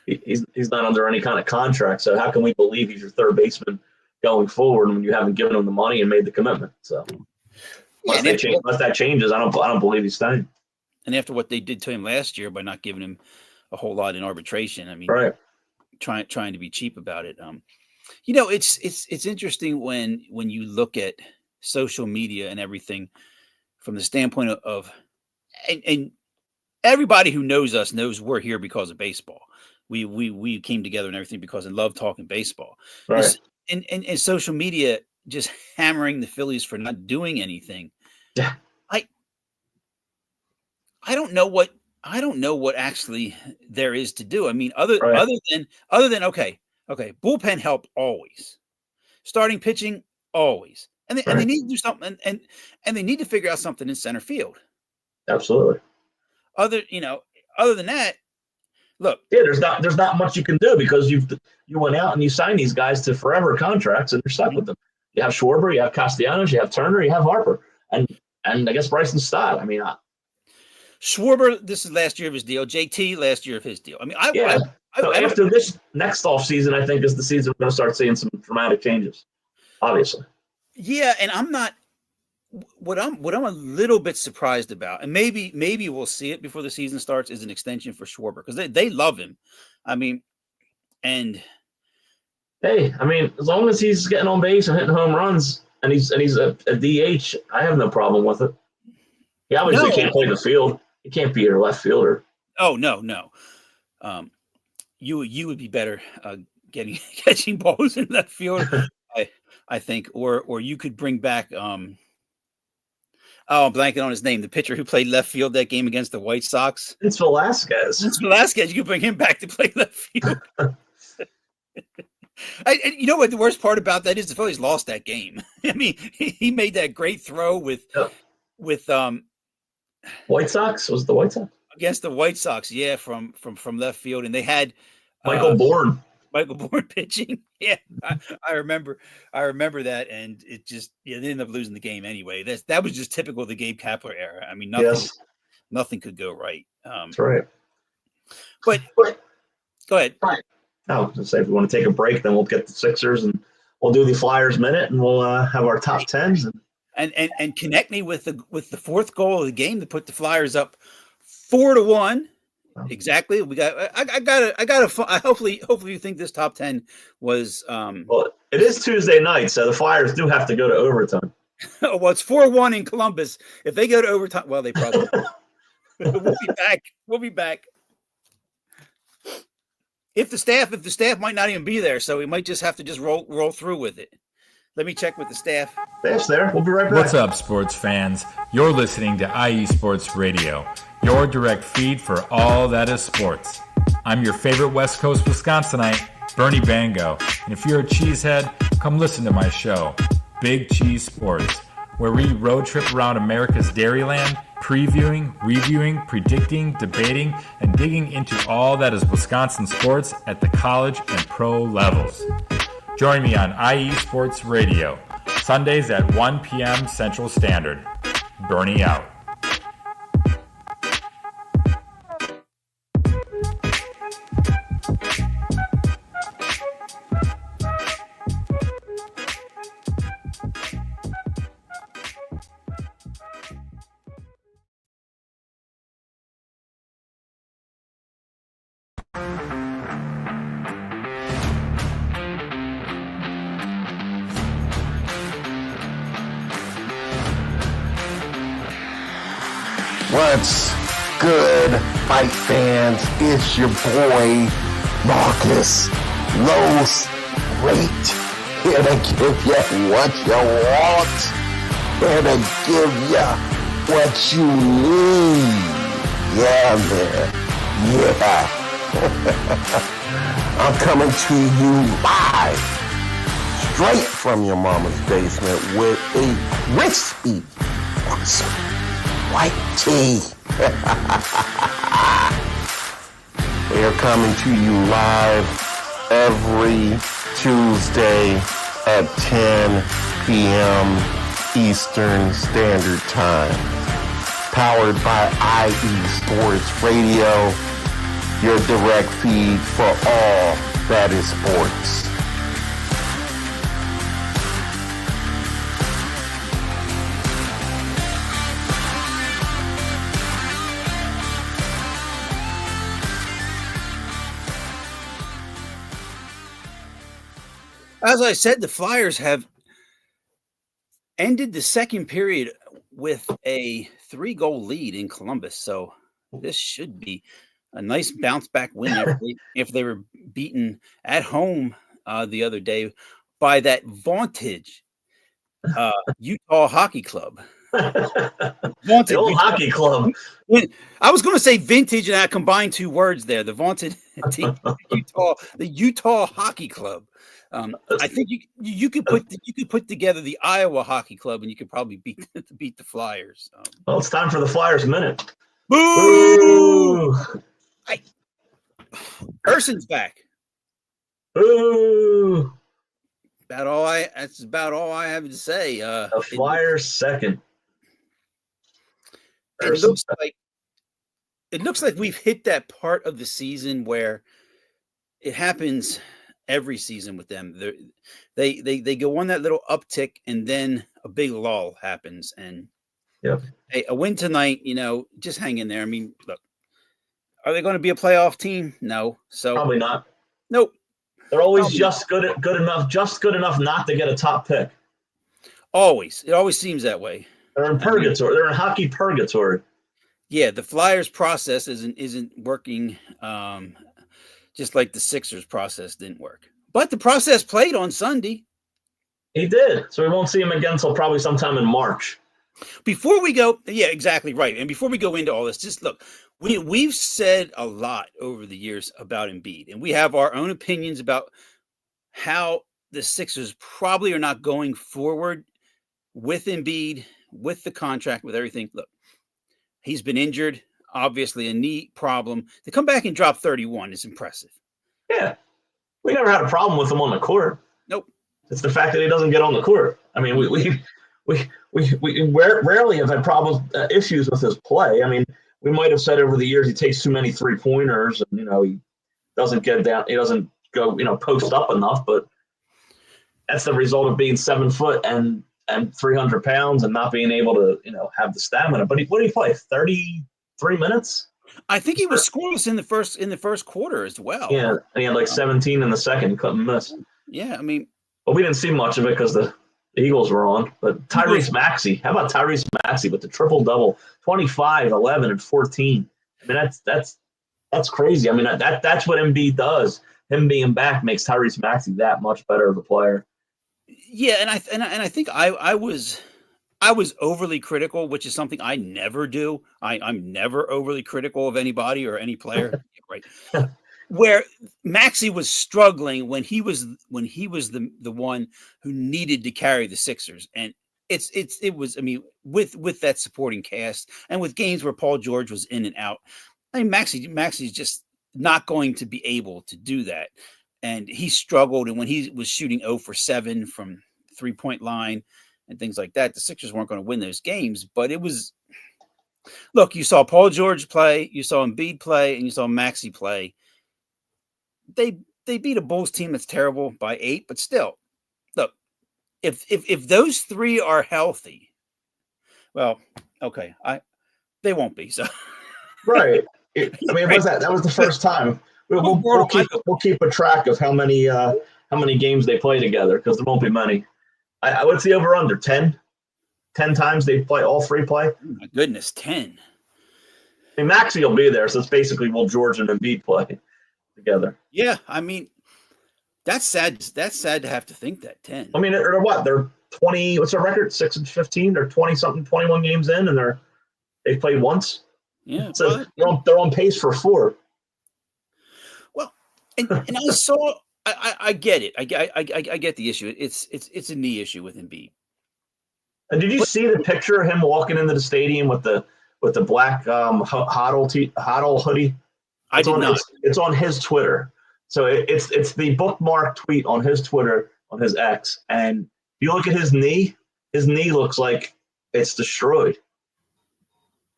he's not under any kind of contract. So how can we believe he's your third baseman going forward when you haven't given him the money and made the commitment? So unless that changes, I don't believe he's staying. And after what they did to him last year by not giving him a whole lot in arbitration, I mean, right. Trying to be cheap about it. It's interesting when you look at social media and everything from the standpoint of and everybody who knows us knows we're here because of baseball. We came together and everything because I love talking baseball. Right. And social media just hammering the Phillies for not doing anything. Yeah. I don't know what actually there is to do. I mean, other than okay, bullpen help always, starting pitching always, and they need to do something, and they need to figure out something in center field. Absolutely. Other than that, look. Yeah, there's not much you can do because you went out and you signed these guys to forever contracts and you're stuck with them. You have Schwarber, you have Castellanos, you have Turner, you have Harper, and I guess Bryson Stott. I mean, Schwarber, this is last year of his deal. JT, last year of his deal. I mean, after this next offseason, I think is the season we're going to start seeing some dramatic changes, obviously. Yeah, and I'm not what I'm a little bit surprised about, and maybe we'll see it before the season starts, is an extension for Schwarber because they love him. I mean, and hey, I mean, as long as he's getting on base and hitting home runs, and he's a DH, I have no problem with it. He obviously can't play the field. He can't be your left fielder. Oh no. You would be better catching balls in left field, I think, or you could bring back I'm blanking on his name, the pitcher who played left field that game against the White Sox. It's Velasquez. You could bring him back to play left field. You know what the worst part about that is? The Phillies lost that game. I mean, he made that great throw with White Sox. Was it the White Sox? Against the White Sox, yeah, from left field, and they had Michael Bourne. Michael Bourne pitching. Yeah, I remember that, and it just they ended up losing the game anyway. That was just typical of the Gabe Kapler era. I mean, nothing could go right. That's right. But go ahead. No, just say if we want to take a break, then we'll get the Sixers and we'll do the Flyers minute, and we'll have our top tens. And connect me with the fourth goal of the game to put the Flyers up 4-1. Exactly. We got. I got. Hopefully, you think this top 10 was. Well, it is Tuesday night, so the Flyers do have to go to overtime. Well, it's 4-1 in Columbus. If they go to overtime, well, they probably. We'll be back. If the staff might not even be there, so we might just have to just roll through with it. Let me check with the staff. Staff's there. We'll be right back. What's up, sports fans? You're listening to IE Sports Radio, your direct feed for all that is sports. I'm your favorite West Coast Wisconsinite, Bernie Bango, and if you're a cheesehead, come listen to my show, Big Cheese Sports, where we road trip around America's Dairyland, previewing, reviewing, predicting, debating, and digging into all that is Wisconsin sports at the college and pro levels. Join me on IE Sports Radio, Sundays at 1 p.m. Central Standard. Bernie out. What's good, fight fans? It's your boy, Marcus Los Great, here to give you what you want, here to give you what you need. Yeah, man. Yeah. I'm coming to you live, straight from your mama's basement with a crispy white tea. We are coming to you live every Tuesday at 10 p.m. Eastern Standard Time. Powered by IE Sports Radio, your direct feed for all that is sports. As I said, the Flyers have ended the second period with a 3-goal lead in Columbus. So this should be a nice bounce back win if they were beaten at home the other day by that vaunted Utah Hockey Club. The old hockey club. I was going to say vintage, and I combined two words there. The vaunted team, the Utah Hockey Club. I think you could put together the Iowa Hockey Club, and you could probably beat the Flyers. Well, it's time for the Flyers minute. Boo! Hey, Urson's back. Boo! That's about all I have to say. The Flyers second. It looks like we've hit that part of the season where it happens every season with them. They go on that little uptick, and then a big lull happens. And hey, a win tonight, just hang in there. I mean, look, are they going to be a playoff team? No. So probably not. Nope. They're always just good enough not to get a top pick. Always. It always seems that way. They're in purgatory. They're in hockey purgatory. Yeah, the Flyers process isn't working, just like the Sixers process didn't work. But the process played on Sunday. He did. So we won't see him again until probably sometime in March. Before we go, yeah, exactly right. And before we go into all this, just look, we've said a lot over the years about Embiid, and we have our own opinions about how the Sixers probably are not going forward with Embiid, with the contract, with everything. Look, he's been injured, obviously a knee problem. To come back and drop 31 is impressive. Yeah. We never had a problem with him on the court. Nope. It's the fact that he doesn't get on the court. I mean, we rarely have had problems, issues with his play. I mean, we might have said over the years he takes too many 3-pointers, and he doesn't get down, he doesn't go, post up enough. But that's the result of being 7 foot and 300 pounds and not being able to, have the stamina. But what did he play? 33 minutes? I think he was scoreless in the first quarter as well. Yeah, and he had like 17 in the second, couldn't miss. Yeah, I mean, well, we didn't see much of it because the Eagles were on. But Tyrese Maxey, how about Tyrese Maxey with the triple-double, 25, 11, and 14? I mean, that's crazy. I mean, that's what Embiid does. Him being back makes Tyrese Maxey that much better of a player. Yeah, and I think I was overly critical, which is something I never do. I'm never overly critical of anybody or any player, right? Where Maxey was struggling when he was the one who needed to carry the Sixers, and it was, I mean, with that supporting cast and with games where Paul George was in and out, I mean, Maxey's just not going to be able to do that, and he struggled. And when he was shooting 0 for 7 from 3-point line and things like that, the Sixers weren't going to win those games. But it was, look, you saw Paul George play, you saw Embiid play, and you saw Maxey play. They beat a Bulls team that's terrible by 8, but still, look, if those three are healthy, well, okay, they won't be. So right. I mean, right. That was the first time. We'll keep a track of how many games they play together, because there won't be many. I would see over under 10 times they play, all three play. Oh my goodness, 10. I mean, Maxey will be there, so it's basically will George and Embiid play together. Yeah, I mean, that's sad. That's sad to have to think that 10. I mean, or what? They're 20. What's their record? 6-15. They're 20-something, 21 games in, and they've played once. Yeah, so they're on pace for 4. Well, and I saw. I get it. I get the issue. It's a knee issue with Embiid. And did you see the picture of him walking into the stadium with the black HODL hoodie? I did not. It's on his Twitter. So it's the bookmark tweet on his Twitter, on his X. And if you look at his knee looks like it's destroyed.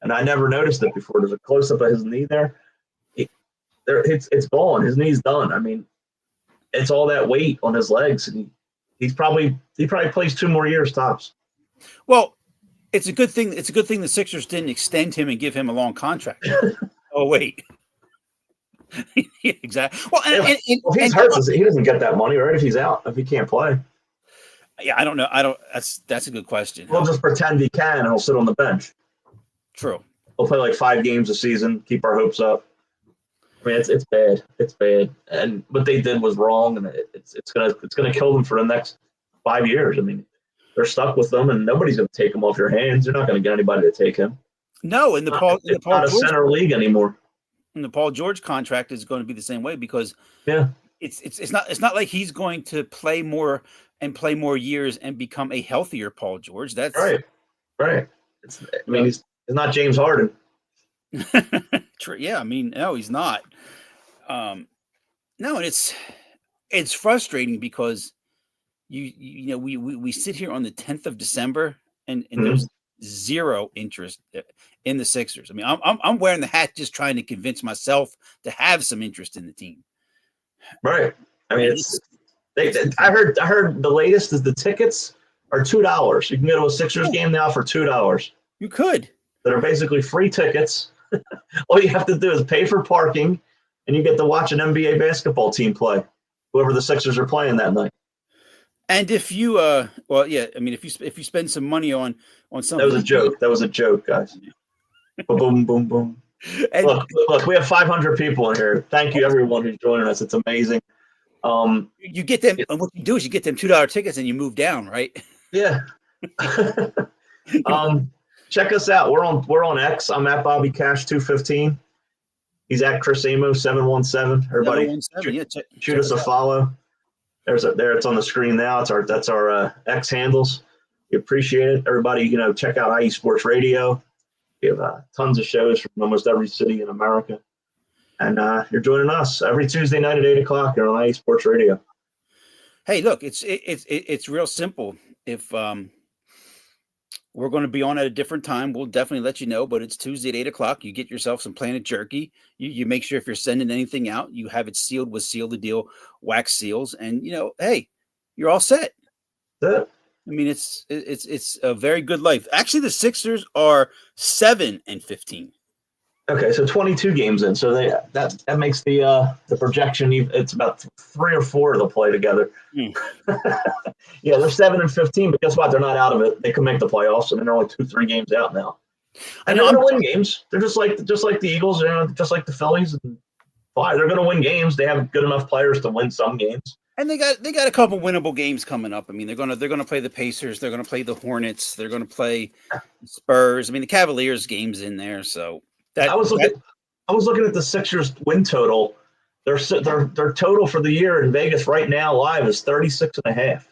And I never noticed it before. There's a close up of his knee there. It's gone. His knee's done. I mean, it's all that weight on his legs, and he probably plays 2 more years tops. Well, it's a good thing. It's a good thing the Sixers didn't extend him and give him a long contract. Oh wait, yeah, exactly. Well, if he's hurt, he doesn't get that money, right? If he's out, if he can't play. Yeah, I don't know. That's a good question. We'll just pretend he can, and he'll sit on the bench. True. He'll play like 5 games a season. Keep our hopes up. I mean, it's bad. It's bad, and what they did was wrong, and it's gonna kill them for the next 5 years. I mean, they're stuck with them, and nobody's gonna take him off your hands. You're not gonna get anybody to take him. No, and it's not a center league anymore. And the Paul George contract is going to be the same way, because it's not like he's going to play more years and become a healthier Paul George. That's right. He's not James Harden. True. Yeah, I mean, no, he's not. No, and it's frustrating because we sit here on the 10th of December and there's zero interest in the Sixers. I mean, I'm wearing the hat just trying to convince myself to have some interest in the team. Right. I mean, I heard the latest is the tickets are $2. You can go to a Sixers game now for $2. You could. That are basically free tickets. All you have to do is pay for parking, and you get to watch an NBA basketball team play, whoever the Sixers are playing that night. And if you, if you spend some money on something, that was a joke, guys. Boom, boom, boom. And look, we have 500 people in here. Thank you, everyone who's joining us. It's amazing. You get them, and what you do is you get them $2 tickets, and you move down, right? Yeah. Check us out. We're on X. I'm at Bobby Cash 215. He's at Chris Amo 717. Everybody, shoot us a follow. There. It's on the screen now. That's our X handles. We appreciate it. Everybody, check out IE Sports Radio. We have tons of shows from almost every city in America. And you're joining us every Tuesday night at 8:00 here on IE Sports Radio. Hey, look, it's real simple. If we're going to be on at a different time, we'll definitely let you know. But it's Tuesday at 8:00. You get yourself some Planet Jerky. You make sure if you're sending anything out, you have it sealed with Seal the Deal wax seals, and hey, you're all set. That's it. I mean, it's a very good life. Actually, the Sixers are 7-15. Okay, so 22 games in, so that makes the projection. It's about 3 or 4 they'll play together. Yeah, they're 7-15, but guess what? They're not out of it. They can make the playoffs, and they're only 2-3 games out now. And they're going to win games. They're just like the Eagles, just like the Phillies. And they're going to win games. They have good enough players to win some games. And they got a couple winnable games coming up. I mean, they're gonna play the Pacers. They're gonna play the Hornets. They're gonna play Spurs. I mean, the Cavaliers game's in there. So I was looking at the Sixers win total. Their total for the year in Vegas right now live is 36.5.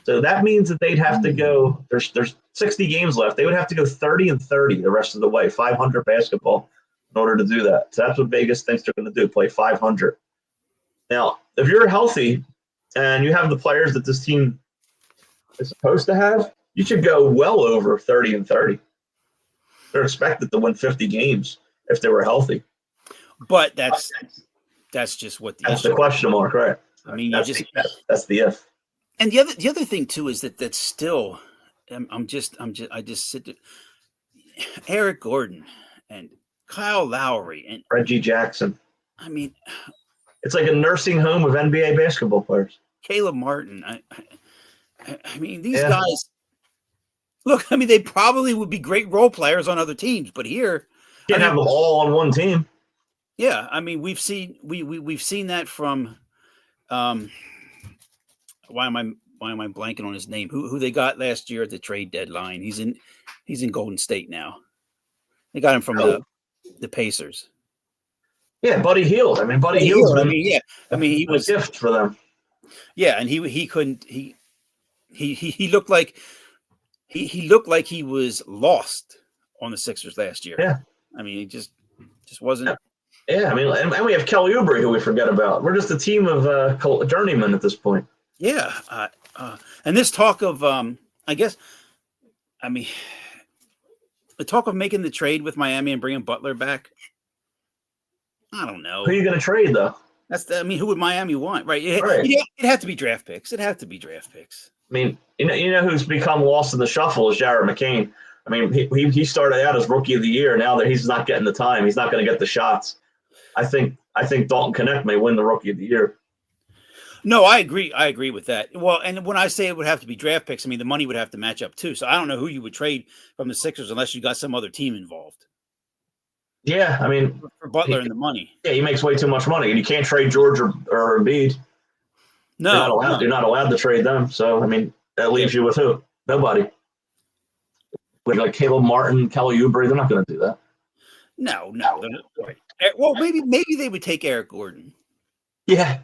So that means that they'd have to go. There's 60 games left. They would have to go 30-30 the rest of the way, 500 basketball in order to do that. So that's what Vegas thinks they're going to do, play 500. Now, if you're healthy and you have the players that this team is supposed to have, you should go well over 30-30. They're expected to win 50 games if they were healthy. But that's just what that's the question mark, right? I mean, that's the if. And the other thing too is that's still, I just sit there. Eric Gordon and Kyle Lowry and Reggie Jackson. I mean, it's like a nursing home of NBA basketball players. Caleb Martin. I mean, these guys. Look, I mean, they probably would be great role players on other teams, but here you can't have them all on one team. Yeah, I mean, we've seen that from. Why am I blanking on his name? Who they got last year at the trade deadline? He's in Golden State now. They got him from the Pacers. Yeah, Buddy Hield. I mean, Buddy Hield. He was a gift for them. Yeah, and he couldn't. He looked like he looked like he was lost on the Sixers last year. Yeah, I mean, he just wasn't. Yeah, I mean, and we have Kelly Oubre, who we forget about. We're just a team of journeymen at this point. Yeah, and this talk of I guess, I mean, the talk of making the trade with Miami and bringing Butler back. I don't know. Who are you going to trade, though? Who would Miami want? Right. It'd have to be draft picks. I mean, you know who's become lost in the shuffle is Jared McCain. I mean, he started out as rookie of the year. Now that he's not getting the time, he's not going to get the shots. I think Dalton Knecht may win the rookie of the year. No, I agree. I agree with that. Well, and when I say it would have to be draft picks, I mean, the money would have to match up too. So I don't know who you would trade from the Sixers unless you got some other team involved. Yeah, I mean, for Butler and the money. Yeah, he makes way too much money, and you can't trade George or Embiid. No, you're not allowed to trade them. So I mean, that leaves you with who? Nobody. With like Caleb Martin, Kelly Oubre, they're not going to do that. No. Right. Well, maybe they would take Eric Gordon. Yeah.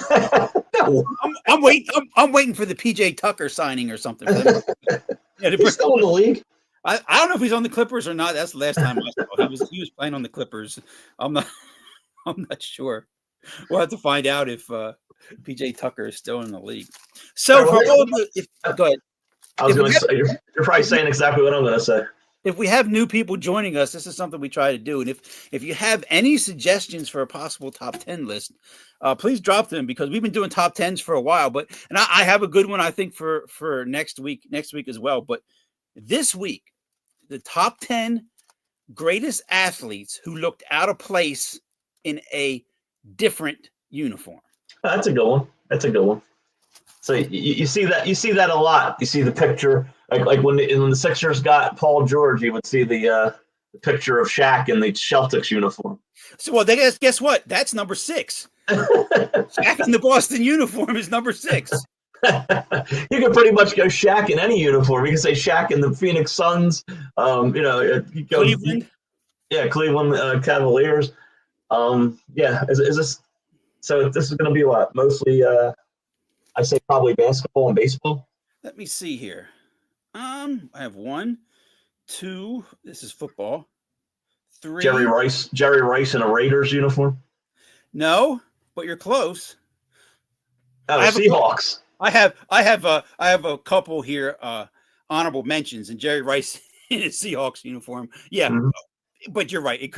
No. I'm waiting for the PJ Tucker signing or something. He's still in the league. I don't know if he's on the Clippers or not. That's the last time I saw. He was playing on the Clippers. I'm not sure. We'll have to find out if PJ Tucker is still in the league. So go ahead. I was going to say you're probably saying exactly what I'm going to say. If we have new people joining us, this is something we try to do. And if you have any suggestions for a possible top 10 list, please drop them because we've been doing top 10s for a while. And I have a good one, I think, for next week as well. But this week, the top 10 greatest athletes who looked out of place in a different uniform. That's a good one. So you see that a lot. You see the picture, like when the Sixers got Paul George, you would see the picture of Shaq in the Celtics uniform. So, well, guess what? That's number 6. Shaq in the Boston uniform is number 6. You can pretty much go Shaq in any uniform. You can say Shaq in the Phoenix Suns. Cleveland. Cleveland Cavaliers. Is this? So this is going to be what? Mostly, I say probably basketball and baseball. Let me see here. I have 1, 2. This is football. 3. Jerry Rice in a Raiders uniform. No, but you're close. Oh, I have a- Seahawks. I have a couple here honorable mentions, and Jerry Rice in his Seahawks uniform. Yeah, Mhm. but you're right.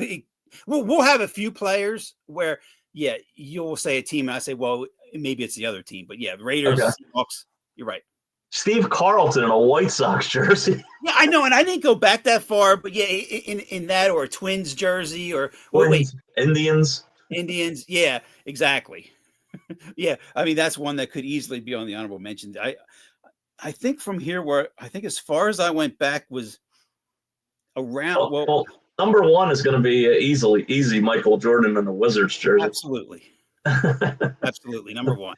We'll have a few players where you'll say a team, and I say, well, maybe it's the other team, but yeah, Raiders, Okay. Seahawks. You're right. Steve Carlton in a White Sox jersey. Yeah, I know, and I didn't go back that far, but yeah, in that or a Twins jersey or wait, Indians. Indians. Yeah, exactly. Yeah, I mean that's one that could easily be on the honorable mention. I think from here where I think as far as I went back was around. Well, number one is going to be easy Michael Jordan in the Wizards jersey. Absolutely, absolutely, number one.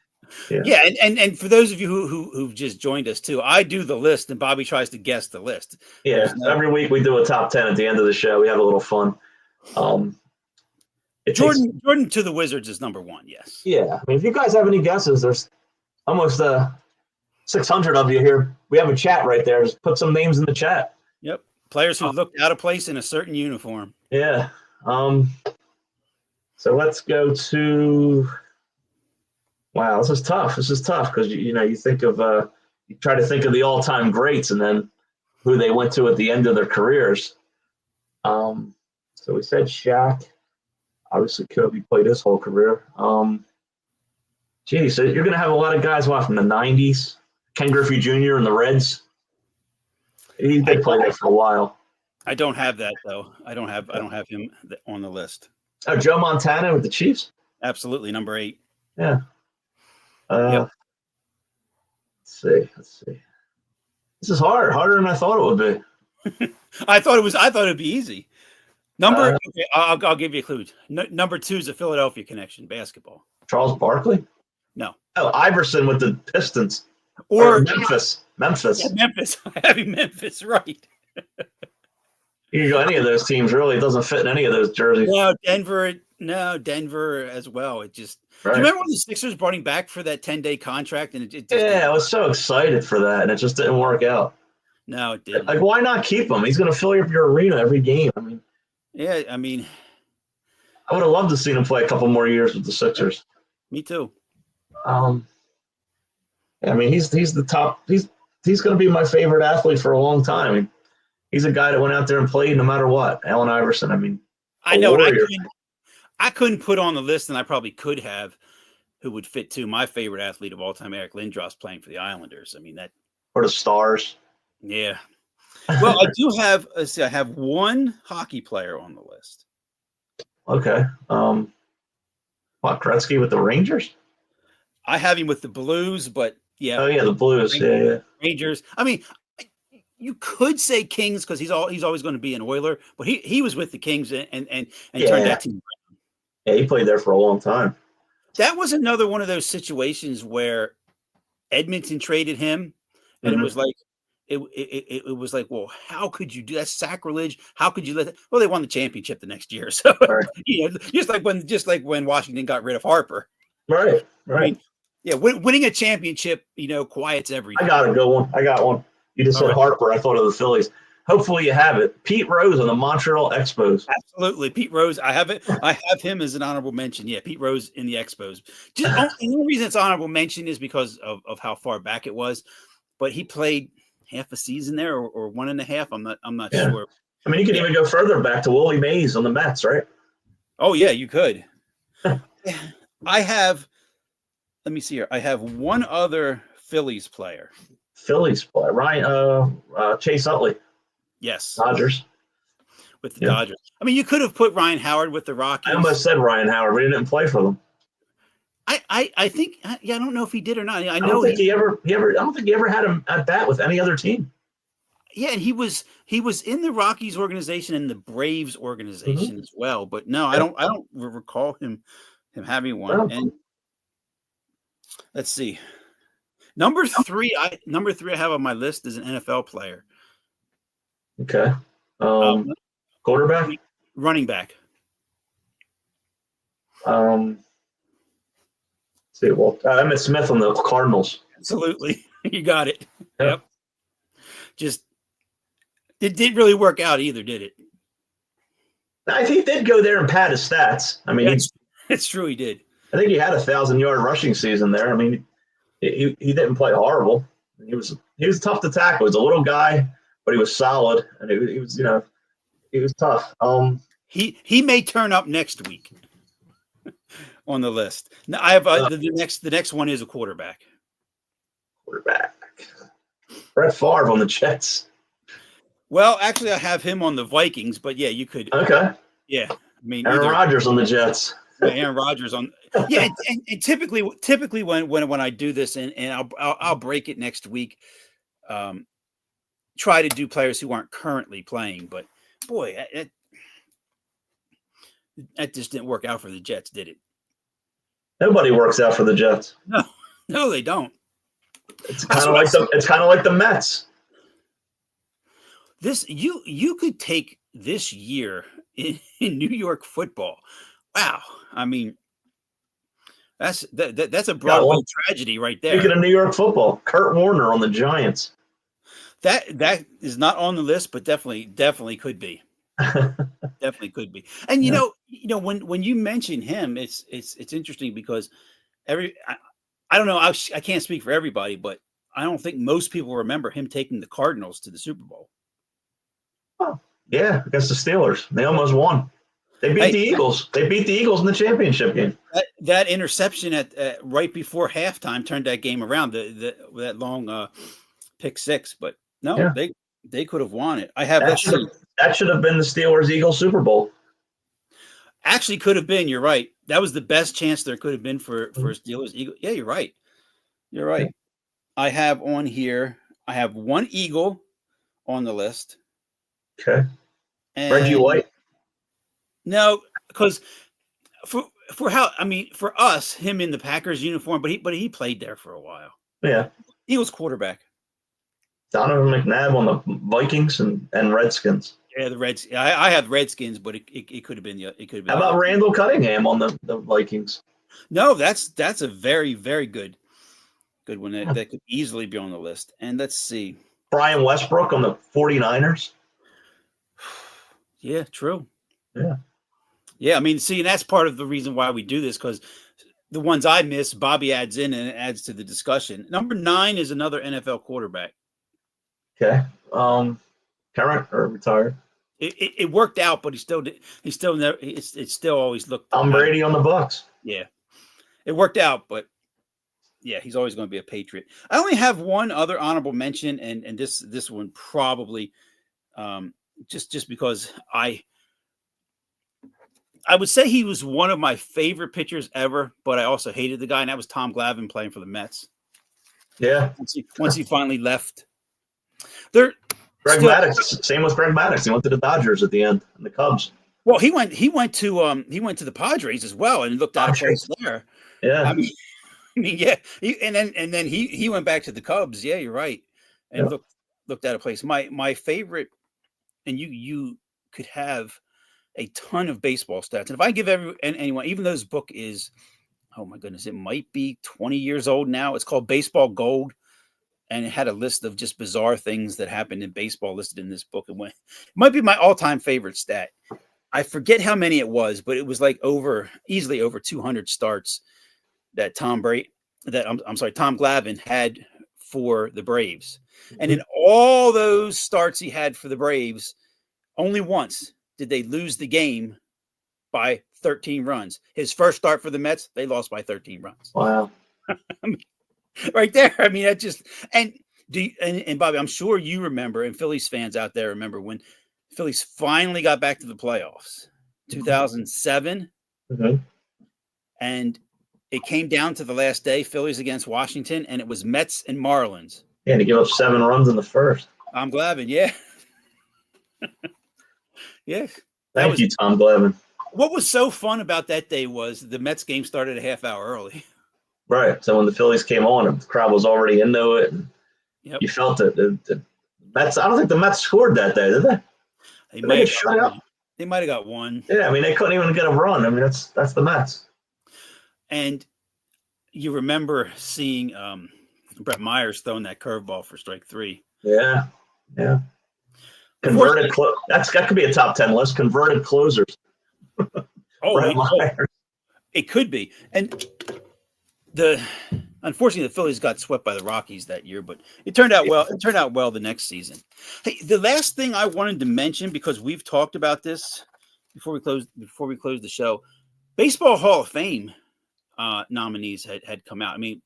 Yeah. And for those of you who've just joined us too, I do the list and Bobby tries to guess the list. Yeah, every week we do a top 10 at the end of the show. We have a little fun. Jordan to the Wizards is number one. Yes. Yeah, I mean, if you guys have any guesses, there's almost 600 of you here. We have a chat right there. Just put some names in the chat. Yep, players who looked out of place in a certain uniform. Yeah. So let's go to. Wow, this is tough. This is tough because you think of you try to think of the all-time greats and then who they went to at the end of their careers. So we said Shaq. Obviously, Kobe played his whole career. So you're going to have a lot of guys from the '90s. Ken Griffey Jr. and the Reds. He did play there for a while. I don't have that though. I don't have him on the list. Oh, Joe Montana with the Chiefs. Absolutely, number 8. Yeah. Yep. Let's see. This is harder than I thought it would be. I thought it'd be easy. Okay, I'll give you a clue. Number 2 is a Philadelphia connection, basketball. Charles Barkley? No. Oh, Iverson with the Pistons. Or Memphis. Yeah, Memphis. Heavy Memphis, right. You can go any of those teams, really. It doesn't fit in any of those jerseys. Denver as well. It just Right. Do you remember when the Sixers brought him back for that 10-day contract and it just I was so excited for that, and it just didn't work out. No, it didn't. Like, why not keep him? He's going to fill up your arena every game. I mean, I would have loved to see him play a couple more years with the Sixers. Me too. I mean, he's the top. He's going to be my favorite athlete for a long time. I mean, he's a guy that went out there and played no matter what. Allen Iverson. I mean, I know. I couldn't put on the list, and I probably could have, who would fit too. My favorite athlete of all time, Eric Lindros, playing for the Islanders. I mean that. Or the Stars. Yeah. Well, I do have. Let's see. I have one hockey player on the list. Okay. Gretzky with the Rangers? I have him with the Blues, but yeah. Oh yeah, the Blues. Yeah. Rangers. I mean, you could say Kings because he's always going to be an Oiler, but he was with the Kings and turned that team around. Yeah, he played there for a long time. That was another one of those situations where Edmonton traded him, and it was like it was like, well, how could you do that? Sacrilege. How could you let that? Well, they won the championship the next year. So just like when Washington got rid of Harper. Right. I mean, winning a championship, quiets everything. I got a good one. I got one. You just said Harper. I thought of the Phillies. Hopefully you have it. Pete Rose on the Montreal Expos. Absolutely. Pete Rose. I have it. I have him as an honorable mention. Yeah, Pete Rose in the Expos. The only reason it's honorable mention is because of how far back it was. But he played half a season there or 1.5. I'm not sure. I mean, you can even go further back to Willie Mays on the Mets, right? Oh, yeah, you could. I have, let me see here. I have one other Phillies player. Ryan, Chase Utley. Yes. Dodgers. With the Dodgers. I mean, you could have put Ryan Howard with the Rockies. I almost said Ryan Howard, but he didn't play for them. I think, I don't know if he did or not. I don't think he ever had him at bat with any other team. Yeah, and he was in the Rockies organization and the Braves organization as well. But no, I don't recall him having one. And let's see. Number three I have on my list is an NFL player. Okay. Quarterback? Running back. See, well, Emmitt Smith on the Cardinals. Absolutely. You got it. Yep. Just it didn't really work out either, did it? He did go there and pad his stats. I mean, It's true. He did. I think he had a 1,000-yard rushing season there. I mean, he didn't play horrible. He was tough to tackle. He was a little guy, but he was solid, and he was he was tough. He may turn up next week on the list. Now I have the next one is a quarterback. Brett Favre on the Jets. Well, actually, I have him on the Vikings, but yeah, you could. Okay. Yeah, I mean, Aaron Rodgers on the Jets. Aaron Rodgers on. Yeah, and typically when I do this, and I'll break it next week. Try to do players who aren't currently playing, but boy, that just didn't work out for the Jets, did it? Nobody works out for the Jets. No, they don't. It's kind of like the Mets. This you could take this year in New York football. Wow, I mean, that's a Broadway tragedy right there. Speaking of New York football, Kurt Warner on the Giants. That is not on the list, but definitely could be. Definitely could be. And you know when you mention him, it's interesting because I don't know, I can't speak for everybody, but I don't think most people remember him taking the Cardinals to the Super Bowl. Oh, yeah, against the Steelers. They almost won. They beat the Eagles. They beat the Eagles in the championship game. That interception at right before halftime turned that game around. That long pick six, but no, they could have won it. I have that should have been the Steelers-Eagles Super Bowl. Actually, could have been. You're right. That was the best chance there could have been for Steelers Eagles. Yeah, you're right. You're right. Yeah. I have on here. I have one Eagle on the list. Okay. And Reggie White. No, because for how for us, him in the Packers uniform, but he played there for a while. Yeah. Eagles quarterback. Donovan McNabb on the Vikings and Redskins. Yeah, the Reds. I have Redskins, but it could have been. It could have been. How about Randall Cunningham on the Vikings? No, that's a very, very good one. That could easily be on the list. And let's see. Brian Westbrook on the 49ers. Yeah, true. Yeah. Yeah, I mean, see, and that's part of the reason why we do this, because the ones I miss, Bobby adds in and it adds to the discussion. Number 9 is another NFL quarterback. Okay. Current or retired? It worked out, but he still never. It still always looked. Tom Brady on the Bucs. Yeah, it worked out, but yeah, he's always going to be a Patriot. I only have one other honorable mention, and this one probably, just because I would say he was one of my favorite pitchers ever, but I also hated the guy, and that was Tom Glavine playing for the Mets. Yeah. Once he finally left. Greg Maddux, same with Greg Maddux. He went to the Dodgers at the end and the Cubs. Well, he went to the Padres as well and looked out of place there. Yeah. I mean, yeah. And then he went back to the Cubs. Yeah, you're right. And looked out of place. My favorite, and you could have a ton of baseball stats. And if I give anyone, even though this book is, oh my goodness, it might be 20 years old now. It's called Baseball Gold. And it had a list of just bizarre things that happened in baseball listed in this book. It might be my all-time favorite stat. I forget how many it was, but it was like easily over 200 starts that Tom Glavine had for the Braves. Mm-hmm. And in all those starts he had for the Braves, only once did they lose the game by 13 runs. His first start for the Mets, they lost by 13 runs. Wow. Right there. I mean, that just and Bobby, I'm sure you remember, and Phillies fans out there remember when Phillies finally got back to the playoffs, 2007, and it came down to the last day, Phillies against Washington, and it was Mets and Marlins. Yeah, to give up 7 runs in the first. Tom Glavine, yeah, yeah. Thank you, Tom Glavine. What was so fun about that day was the Mets game started a half hour early. Right. So when the Phillies came on, the crowd was already into it. And you felt it. The Mets, I don't think the Mets scored that day, did they? They might have got one. Yeah, I mean, they couldn't even get a run. I mean, that's the Mets. And you remember seeing Brett Myers throwing that curveball for strike 3. Yeah. Yeah. Converted that could be a top 10 list. Converted closers. Brett Myers. It could be. And unfortunately the Phillies got swept by the Rockies that year, but it turned out well. It turned out well the next season. Hey, the last thing I wanted to mention, because we've talked about this before we close the show, Baseball Hall of Fame nominees had come out. I mean,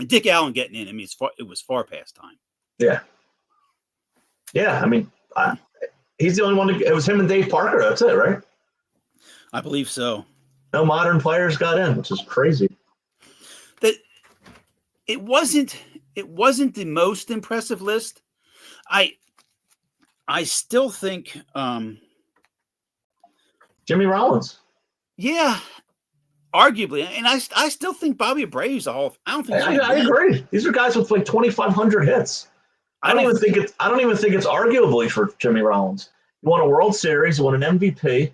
Dick Allen getting in. I mean, it was far past time. Yeah. Yeah. I mean, he's the only one. It was him and Dave Parker. That's it, right? I believe so. No modern players got in, which is crazy. That it wasn't the most impressive list. I still think Jimmy Rollins. Yeah, arguably, and I still think Bobby Abreu's a Hall. I don't think. I agree. These are guys with like 2,500 hits. I don't even think it's arguably for Jimmy Rollins. He won a World Series. He won an MVP.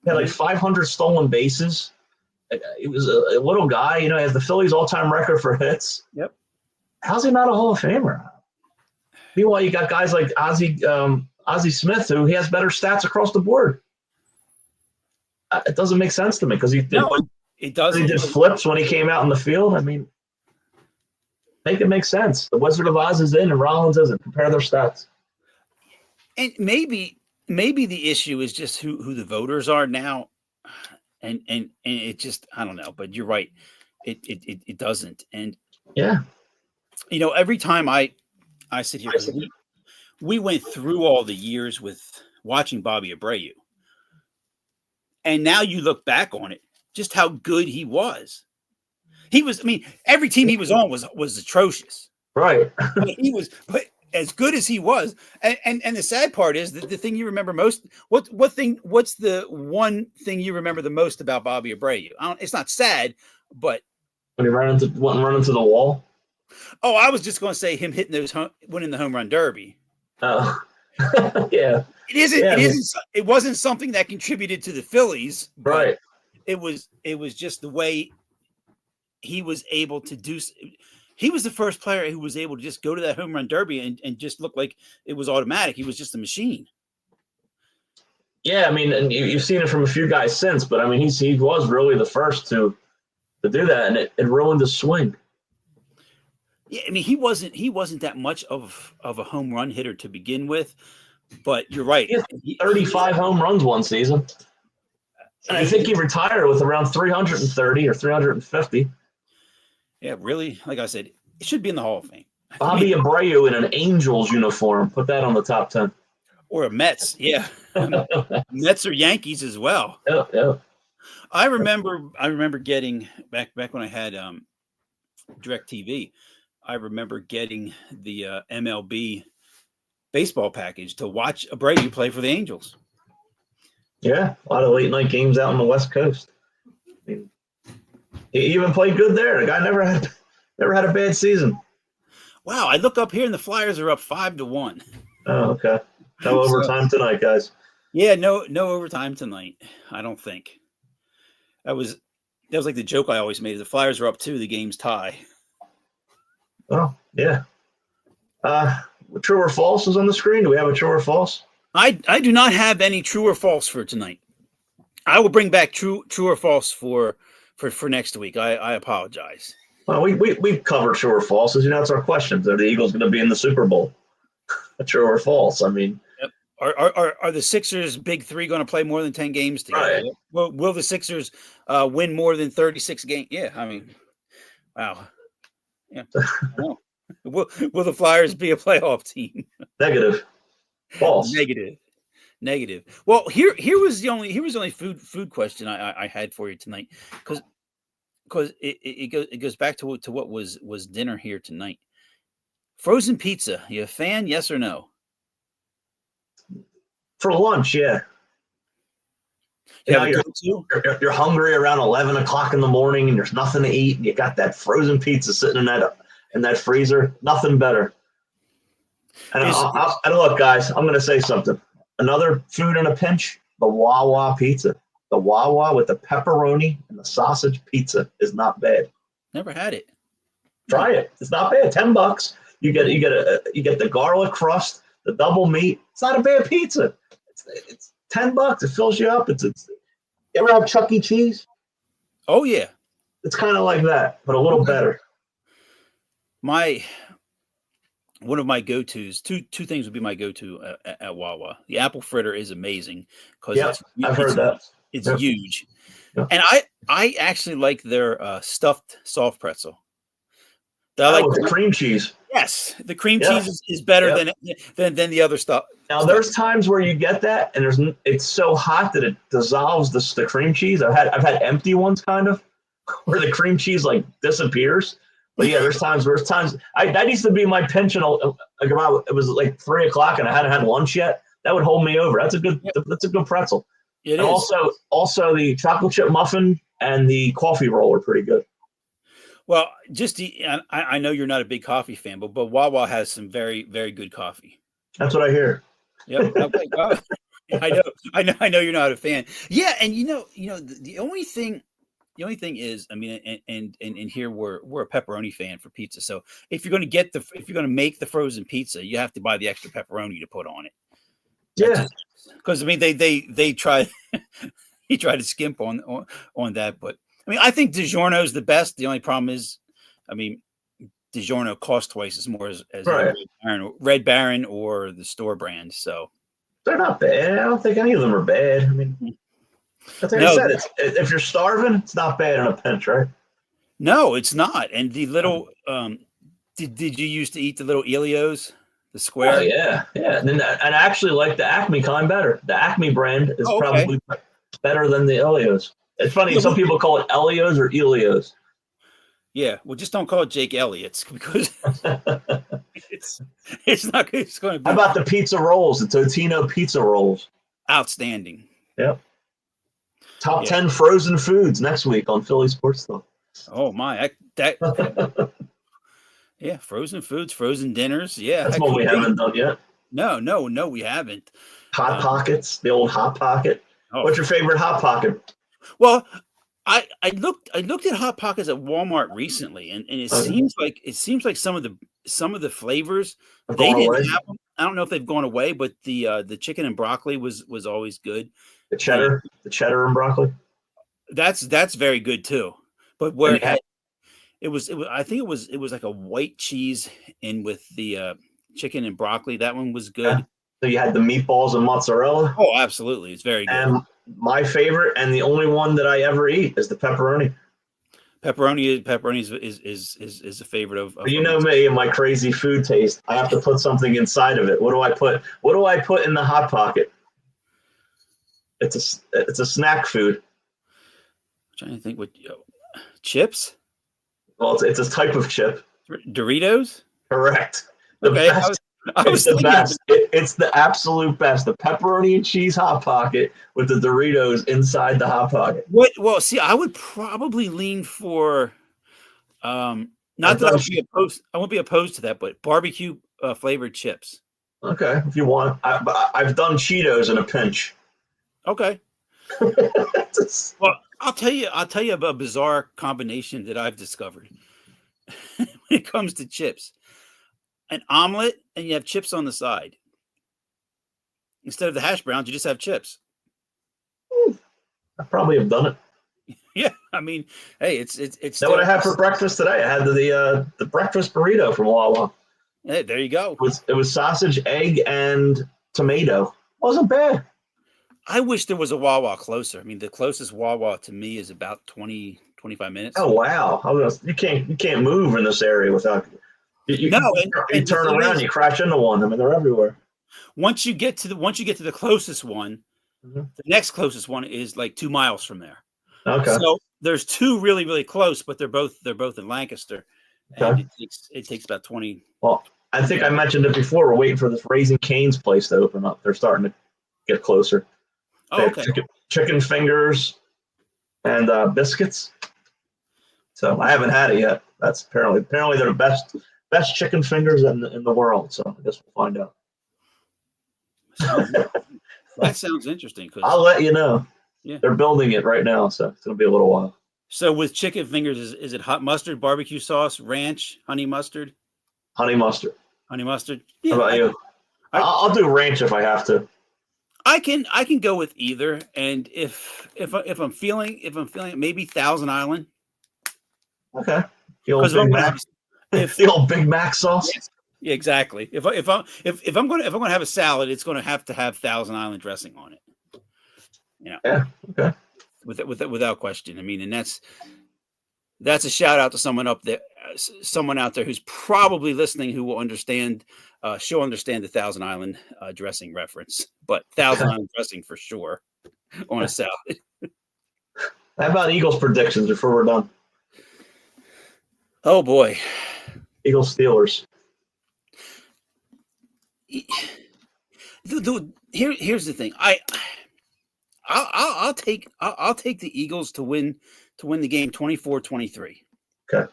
He had like 500 stolen bases. He was a little guy. You know, he has the Phillies all-time record for hits. Yep. How's he not a Hall of Famer? Meanwhile, you got guys like Ozzie Smith, who he has better stats across the board. It doesn't make sense to me because it doesn't. He did flips when he came out in the field. I mean, make it make sense. The Wizard of Oz is in and Rollins isn't. Compare their stats. And maybe the issue is just who the voters are now, and it just, I don't know. But you're right, it doesn't. And yeah, you know, every time I sit here, we went through all the years with watching Bobby Abreu, and now you look back on it, just how good he was. He was. I mean, every team he was on was atrocious. Right. But as good as he was, and the sad part is that the thing you remember most. What's the one thing you remember the most about Bobby Abreu? It's not sad, but when he ran into the wall. Oh, I was just going to say him hitting winning the home run derby. Oh, yeah. It isn't. Yeah, it wasn't something that contributed to the Phillies. Right. It was just the way he was able to do. He was the first player who was able to just go to that home run derby and just look like it was automatic. He was just a machine. Yeah, I mean, and you've seen it from a few guys since, but I mean, he was really the first to do that, and it ruined his swing. Yeah, I mean, he wasn't that much of a home run hitter to begin with, but you're right. He 35 home runs one season. And I think he retired with around 330 or 350. Yeah, really. Like I said, it should be in the Hall of Fame. Bobby Abreu in an Angels uniform. Put that on the top 10. Or a Mets. Yeah. Mets or Yankees as well. Yeah, yeah. I remember getting back when I had DirecTV. I remember getting the MLB baseball package to watch Abreu play for the Angels. Yeah, a lot of late night games out on the West Coast. I mean, he even played good there. The guy never had a bad season. Wow, I look up here and the Flyers are up 5-1. Oh, okay. No overtime tonight, guys. Yeah, no overtime tonight. I don't think. That was like the joke I always made. The Flyers are up 2, the game's tie. Oh, yeah. True or false is on the screen. Do we have a true or false? I do not have any true or false for tonight. I will bring back true or false for next week. I apologize. Well, we cover true or false. As you know, it's our questions. Are the Eagles going to be in the Super Bowl? True or false? I mean, yep. Are the Sixers' big three going to play more than 10 games together? Right. Will the Sixers win more than 36 games? Yeah, I mean, wow. Yeah. Will the Flyers be a playoff team? Negative. False. Negative. Well, here was the only food question I had for you tonight, because it goes back to what was dinner here tonight. Frozen pizza. You a fan? Yes or no? For lunch, yeah. You're hungry around 11 o'clock in the morning, and there's nothing to eat, and you got that frozen pizza sitting in that freezer. Nothing better. And look, guys, I'm going to say something. Another food in a pinch, the Wawa pizza. The Wawa with the pepperoni and the sausage pizza is not bad. Never had it. Try it. It's not bad. $10. You get the garlic crust, the double meat. It's not a bad pizza. It's $10. It fills you up. You ever have Chuck E. Cheese? Oh yeah. It's kind of like that, but a little better. One of my go-tos, two things would be my go-to at Wawa. The apple fritter is amazing because I've heard that. It's huge. Yep. And I actually like their stuffed soft pretzel. With the cream cheese. Yes, the cream cheese is better than the other stuff. Now there's times where you get that, and it's so hot that it dissolves the cream cheese. I've had empty ones kind of, where the cream cheese like disappears. But yeah, there's times that used to be my pension. It was like 3:00 and I hadn't had lunch yet. That would hold me over. That's a good pretzel. It is. Also the chocolate chip muffin and the coffee roll are pretty good. Well, I know you're not a big coffee fan, but Wawa has some very, very good coffee. That's what I hear. Yep. Okay. Well, I know you're not a fan. Yeah, and the only thing is, I mean, and here we're a pepperoni fan for pizza. So if you're going to make the frozen pizza, you have to buy the extra pepperoni to put on it. Yeah. Because I mean, they try he tried to skimp on that, but I mean, I think DiGiorno's the best. The only problem is, I mean, DiGiorno costs twice as more as right. Red Baron or the store brand. So they're not bad. I don't think any of them are bad. I mean, I said, if you're starving, it's not bad in a pinch, right? No, it's not. And the little, did you used to eat the little Elios, the square? Oh, yeah. And I actually like the Acme kind better. The Acme brand is probably better than the Elios. It's funny. Some people call it Elios or Elios. Yeah. Well, just don't call it Jake Elliott's because it's not. It's going to be. How about the pizza rolls? The Totino pizza rolls. Outstanding. Yep. Top 10 frozen foods next week on Philly Sports Talk. Oh my! Yeah, frozen foods, frozen dinners. Yeah, that's what we haven't done yet. No, we haven't. Hot Pockets, the old Hot Pocket. Oh. What's your favorite Hot Pocket? Well, I looked at Hot Pockets at Walmart recently, and it seems like some of the flavors they didn't have them. I don't know if they've gone away, but the chicken and broccoli was always good. The cheddar and broccoli. That's very good too. But where it was I think it was like a white cheese in with the chicken and broccoli. That one was good. Yeah. So you had the meatballs and mozzarella. Oh, absolutely, it's very good. And my favorite and the only one that I ever eat is the pepperoni. Pepperoni is a favorite of you know me and my crazy food taste. I have to put something inside of it. What do I put in the Hot Pocket? It's a snack food. I'm trying to think what chips? Well, it's a type of chip. Doritos? Correct. It's the best. It's the absolute best. The pepperoni and cheese Hot Pocket with the Doritos inside the Hot Pocket. Well, see, I would probably lean for not that I won't be opposed to that, but barbecue flavored chips. Okay, if you want. I've done Cheetos in a pinch. Okay. Well, I'll tell you about a bizarre combination that I've discovered when it comes to chips. An omelet and you have chips on the side. Instead of the hash browns, you just have chips. I probably have done it. Yeah, I mean, hey, it's. That's what I had for breakfast today. I had the breakfast burrito from Wawa. Hey, there you go. It was sausage, egg, and tomato. Wasn't bad. I wish there was a Wawa closer. I mean, the closest Wawa to me is about 20, 25 minutes. Oh wow! You can't move in this area without. You turn around, you crash into one. I mean, they're everywhere. Once you get to the closest one, the next closest one is like 2 miles from there. Okay. So there's two really, really close, but they're both in Lancaster. And it takes about 20. Well, I think I mentioned it before. We're waiting for this Raising Cane's place to open up. They're starting to get closer. Oh, okay. Chicken fingers and biscuits. So I haven't had it yet. That's apparently they're the best chicken fingers in the world. So I guess we'll find out. That sounds interesting. I'll let you know. Yeah. They're building it right now, so it's going to be a little while. So with chicken fingers, is it hot mustard, barbecue sauce, ranch, honey mustard? Honey mustard. Honey mustard. Yeah, How about you? I'll do ranch if I have to. I can go with either, and if I'm feeling it, maybe Thousand Island. Okay. The old 'Cause Big Mac. The old Big Mac sauce. Yeah, exactly. If I'm gonna have a salad, it's gonna have to have Thousand Island dressing on it. Yeah. Okay. Without question. I mean, and that's a shout out to someone out there who's probably listening who will understand. She'll understand the Thousand Island dressing reference, but Thousand Island dressing for sure on a salad. How about Eagles predictions before we're done? Oh boy, Eagles Steelers. Here's the thing. I'll take the Eagles to win the game 24-23. Okay.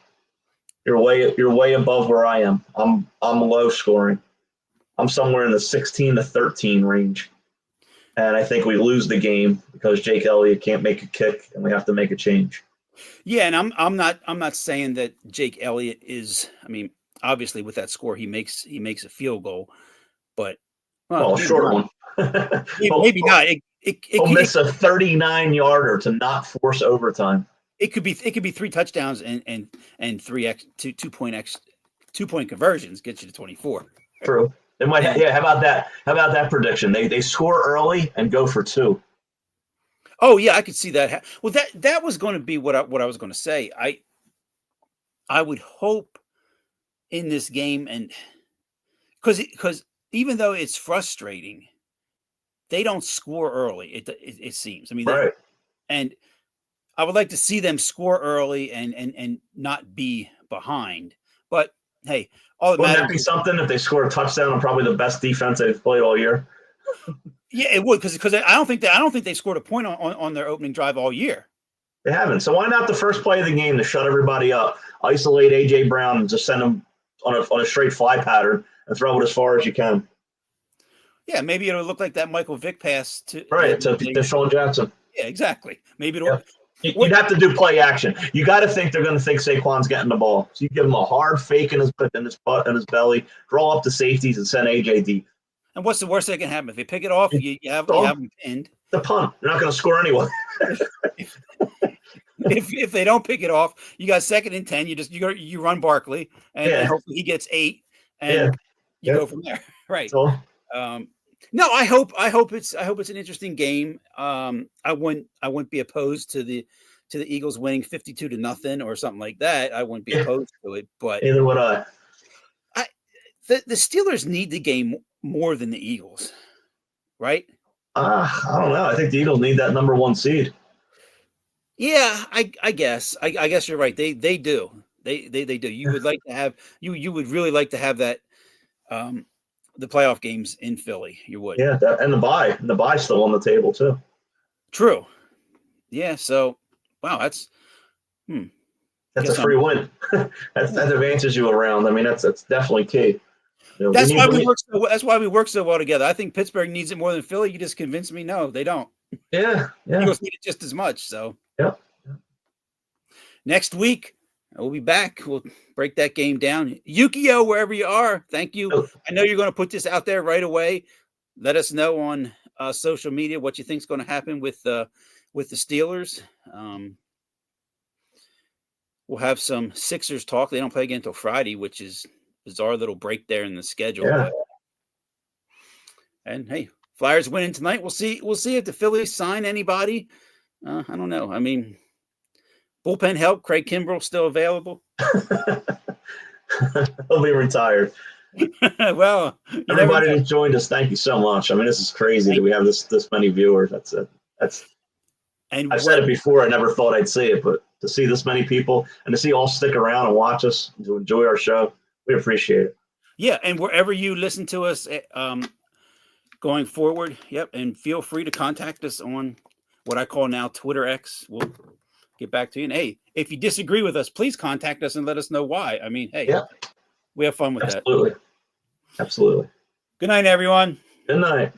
You're way above where I am. I'm low scoring. I'm somewhere in the 16-13 range. And I think we lose the game because Jake Elliott can't make a kick and we have to make a change. Yeah, and I'm not saying that Jake Elliott is, I mean, obviously with that score he makes a field goal, but a short one. Maybe not. He'll miss a 39-yarder to not force overtime. It could be 3 touchdowns and 2-point conversions get you to 24. True. They might. Yeah. How about that? How about that prediction? They score early and go for 2. Oh yeah, I could see that. Well, that was going to be what I was going to say. I would hope in this game, and because even though it's frustrating, they don't score early. It seems. I mean, right. And I would like to see them score early and not be behind. But hey, wouldn't that be something if they score a touchdown on probably the best defense they've played all year? Yeah, it would because I don't think they scored a point on their opening drive all year. They haven't. So why not the first play of the game to shut everybody up, isolate AJ Brown, and just send him on a straight fly pattern and throw it as far as you can? Yeah, maybe it'll look like that Michael Vick pass to Deshaun Jackson. Yeah, exactly. Maybe it'll. Yeah. You'd have to do play action. You got to think they're going to think Saquon's getting the ball. So you give him a hard fake in his butt and his belly, draw up the safeties, and send AJ deep. And what's the worst that can happen? If they pick it off, you have them pinned. The punt. They're not going to score anyway. if they don't pick it off, you got 2nd and 10. You run Barkley, and hopefully he gets 8, and you go from there. Right. So, no, I hope it's an interesting game. I wouldn't be opposed to the Eagles winning 52-0 or something like that. I wouldn't be opposed to it, but neither would I. The Steelers need the game more than the Eagles, right? I don't know. I think the Eagles need that number 1 seed. Yeah, I guess. I guess you're right. They do. They do. You would like to have you would really like to have that the playoff games in Philly. You would. Yeah, and the bye's still on the table too. True. Yeah, so wow, that's a free win. that advances you around. I mean, that's definitely key. That's why we work so well together. I think Pittsburgh needs it more than Philly. You just convinced me. No, they don't. Yeah. Eagles need it just as much. So yeah. Next week we'll be back. We'll break that game down. Yukio, wherever you are, thank you. Oh. I know you're going to put this out there right away. Let us know on social media what you think is going to happen with the Steelers. We'll have some Sixers talk. They don't play again until Friday, which is bizarre little break there in the schedule. Yeah. And hey, Flyers winning tonight. We'll see if the Phillies sign anybody. I don't know. I mean, bullpen help. Craig Kimbrell still available. He'll be retired. Well, everybody that joined us, thank you so much. I mean, this is crazy that we have this many viewers. I've said it before. I never thought I'd see it, but to see this many people and to see all stick around and watch us, to enjoy our show, we appreciate it. Yeah, and wherever you listen to us going forward, yep, and feel free to contact us on what I call now Twitter X. We'll get back to you. And hey, if you disagree with us, please contact us and let us know why. I mean, hey, we have fun with that. Absolutely. Good night, everyone. Good night.